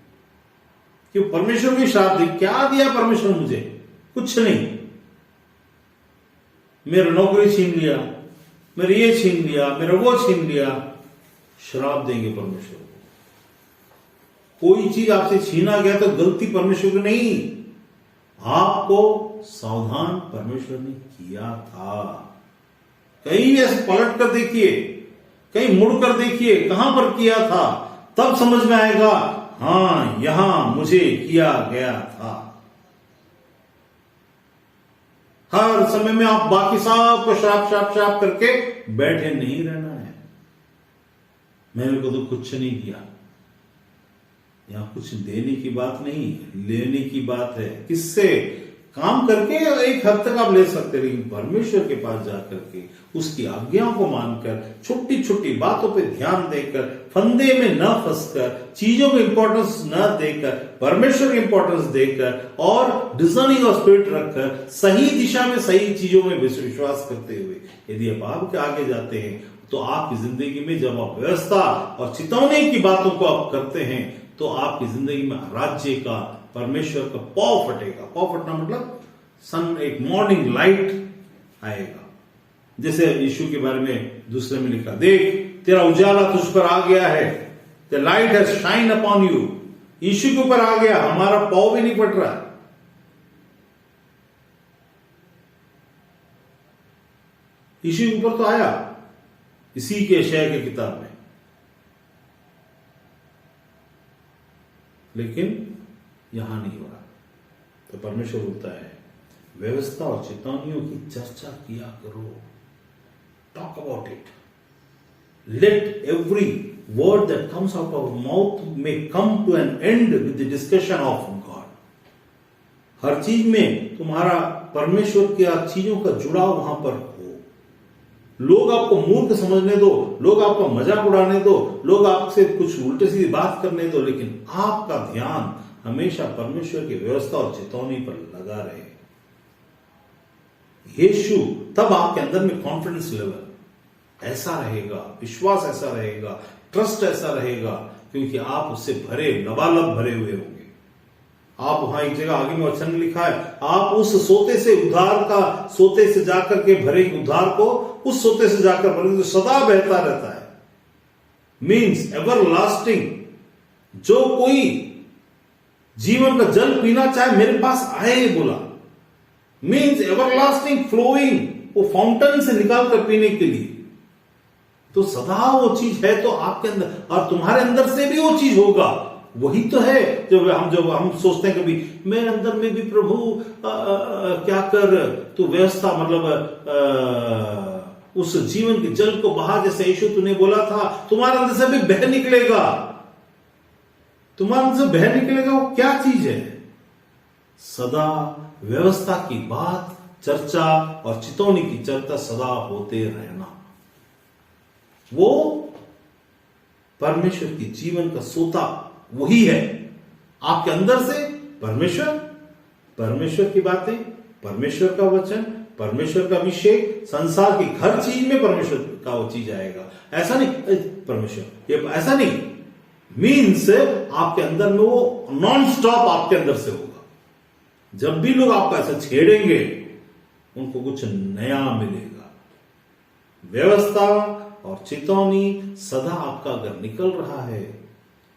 Speaker 1: कि परमेश्वर की श्राप दी। क्या दिया परमेश्वर मुझे? कुछ नहीं। मेरा नौकरी छीन लिया, मेरा ये छीन लिया, मेरा वो छीन लिया। श्राप देंगे परमेश्वर को। कोई चीज आपसे छीना गया तो गलती परमेश्वर की नहीं, आपको सावधान परमेश्वर ने किया था। कहीं ऐसे पलट कर देखिए, कहीं मुड़ कर देखिए कहां पर किया था, तब समझ में आएगा हां यहां मुझे किया गया था। हर समय में आप बाकी सब को श्राप श्राप श्राप करके बैठे नहीं रहना है। मैंने को तो कुछ नहीं दिया। यहां कुछ देने की बात नहीं, लेने की बात है। किससे? काम करके एक हद तक आप ले सकते, लेकिन परमेश्वर के पास जाकर के उसकी आज्ञाओं को मानकर, छोटी छोटी बातों पे ध्यान देकर, फंदे में न फंसकर, चीजों को इंपॉर्टेंस न देकर, परमेश्वर की इंपॉर्टेंस देकर और डिजर्निंग ऑफ स्पिरिट रखकर सही दिशा में सही चीजों में विश्वास करते हुए यदि आप आगे आगे जाते हैं, तो आपकी जिंदगी में जब आप व्यवस्था और चेतावनी की बातों को आप करते हैं, तो आपकी जिंदगी में राज्य का, परमेश्वर का पौ फटेगा। पौ फटना मतलब सन, एक मॉर्निंग लाइट आएगा। जैसे यीशु के बारे में दूसरे में लिखा, देख तेरा उजाला तुझ पर आ गया है, the light has shine upon you. यीशु के ऊपर आ गया, हमारा पौ भी नहीं फट रहा है। यीशु के ऊपर तो आया इसी के यशायाह की किताब में, लेकिन यहां नहीं हो रहा। तो परमेश्वर बोलता है व्यवस्था और चेतावनियों की चर्चा किया करो, talk about it. Let every word that comes out of mouth में come to an end with the discussion of God. हर चीज में तुम्हारा परमेश्वर की चीजों का जुड़ाव वहां पर हो। लोग आपको मूर्ख समझने दो, लोग आपका मजाक उड़ाने दो, लोग आपसे कुछ उल्टे सीधी बात करने दो, लेकिन आपका ध्यान हमेशा परमेश्वर की व्यवस्था और चेतावनी पर लगा रहे। यीशु, तब आपके अंदर में कॉन्फिडेंस लेवल ऐसा रहेगा, विश्वास ऐसा रहेगा, ट्रस्ट ऐसा रहेगा, क्योंकि आप उससे भरे, लबालब भरे हुए होंगे। आप वहां एक जगह आगे में वचन लिखा है, आप उस सोते से उधार का, सोते से जाकर के भरे उधार को उस सोते से जाकर भरे जो सदा बहता रहता है, मीन्स एवर लास्टिंग। जो कोई जीवन का जल पीना चाहे मेरे पास आए, बोला, मीन्स एवरलास्टिंग फ्लोइंग, वो फाउंटेन से निकाल कर पीने के लिए। तो सदा वो चीज है तो आपके अंदर, और तुम्हारे अंदर से भी वो चीज होगा, वही तो है जब हम सोचते हैं कभी, मेरे अंदर में भी प्रभु क्या कर, तू व्यवस्था उस जीवन के जल को बहा, जैसे यीशु तूने बोला था तुम्हारे अंदर से भी बह निकलेगा, तुम्हारे अंदर से बह निकलेगा। वो क्या चीज है? सदा व्यवस्था की बात, चर्चा और चितौनी की चर्चा सदा होते रहना, वो परमेश्वर की जीवन का सोता वही है। आपके अंदर से परमेश्वर की बातें, परमेश्वर का वचन, परमेश्वर का अभिषेक, संसार की हर चीज में परमेश्वर का वो चीज आएगा। ऐसा नहीं परमेश्वर, ये ऐसा नहीं मीन्स आपके अंदर में वो नॉन स्टॉप आपके अंदर से होगा। जब भी लोग आपका ऐसा छेड़ेंगे उनको कुछ नया मिलेगा। व्यवस्था और चितौनी सदा आपका अगर निकल रहा है,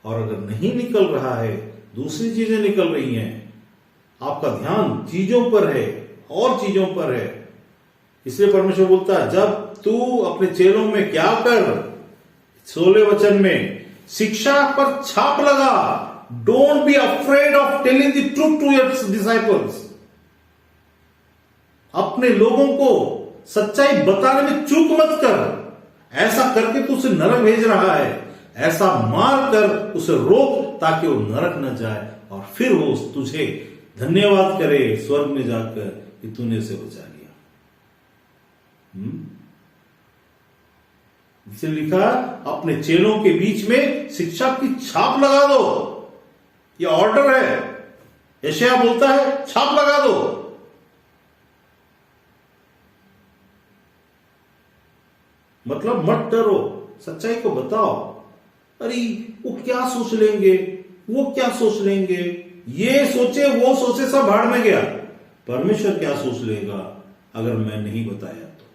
Speaker 1: और अगर नहीं निकल रहा है, दूसरी चीजें निकल रही हैं, आपका ध्यान चीजों पर है और चीजों पर है, इसलिए परमेश्वर बोलता है जब तू अपने चेलों में क्या कर, 16 वचन में शिक्षा पर छाप लगा। Don't be afraid of telling the truth to your disciples. अपने लोगों को सच्चाई बताने में चूक मत कर। ऐसा करके तू उसे नरक भेज रहा है, ऐसा मार कर उसे रोक ताकि वो नरक न जाए, और फिर वो तुझे धन्यवाद करे स्वर्ग में जाकर कि तूने उसे बचा लिया। इसे लिखा अपने चेलों के बीच में शिक्षा की छाप लगा दो, ये ऑर्डर है। यशायाह बोलता है छाप लगा दो। मतलब मत डरो, सच्चाई को बताओ। अरे वो क्या सोच लेंगे, वो क्या सोच लेंगे, ये सोचे वो सोचे, सब भाड़ में गया। परमेश्वर क्या सोच लेगा अगर मैं नहीं बताया तो?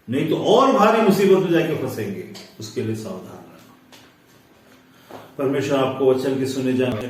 Speaker 1: नहीं तो और भारी मुसीबत में जाके फंसेंगे। उसके लिए सावधान रहना। परमेश्वर आपको वचन की सुने जाने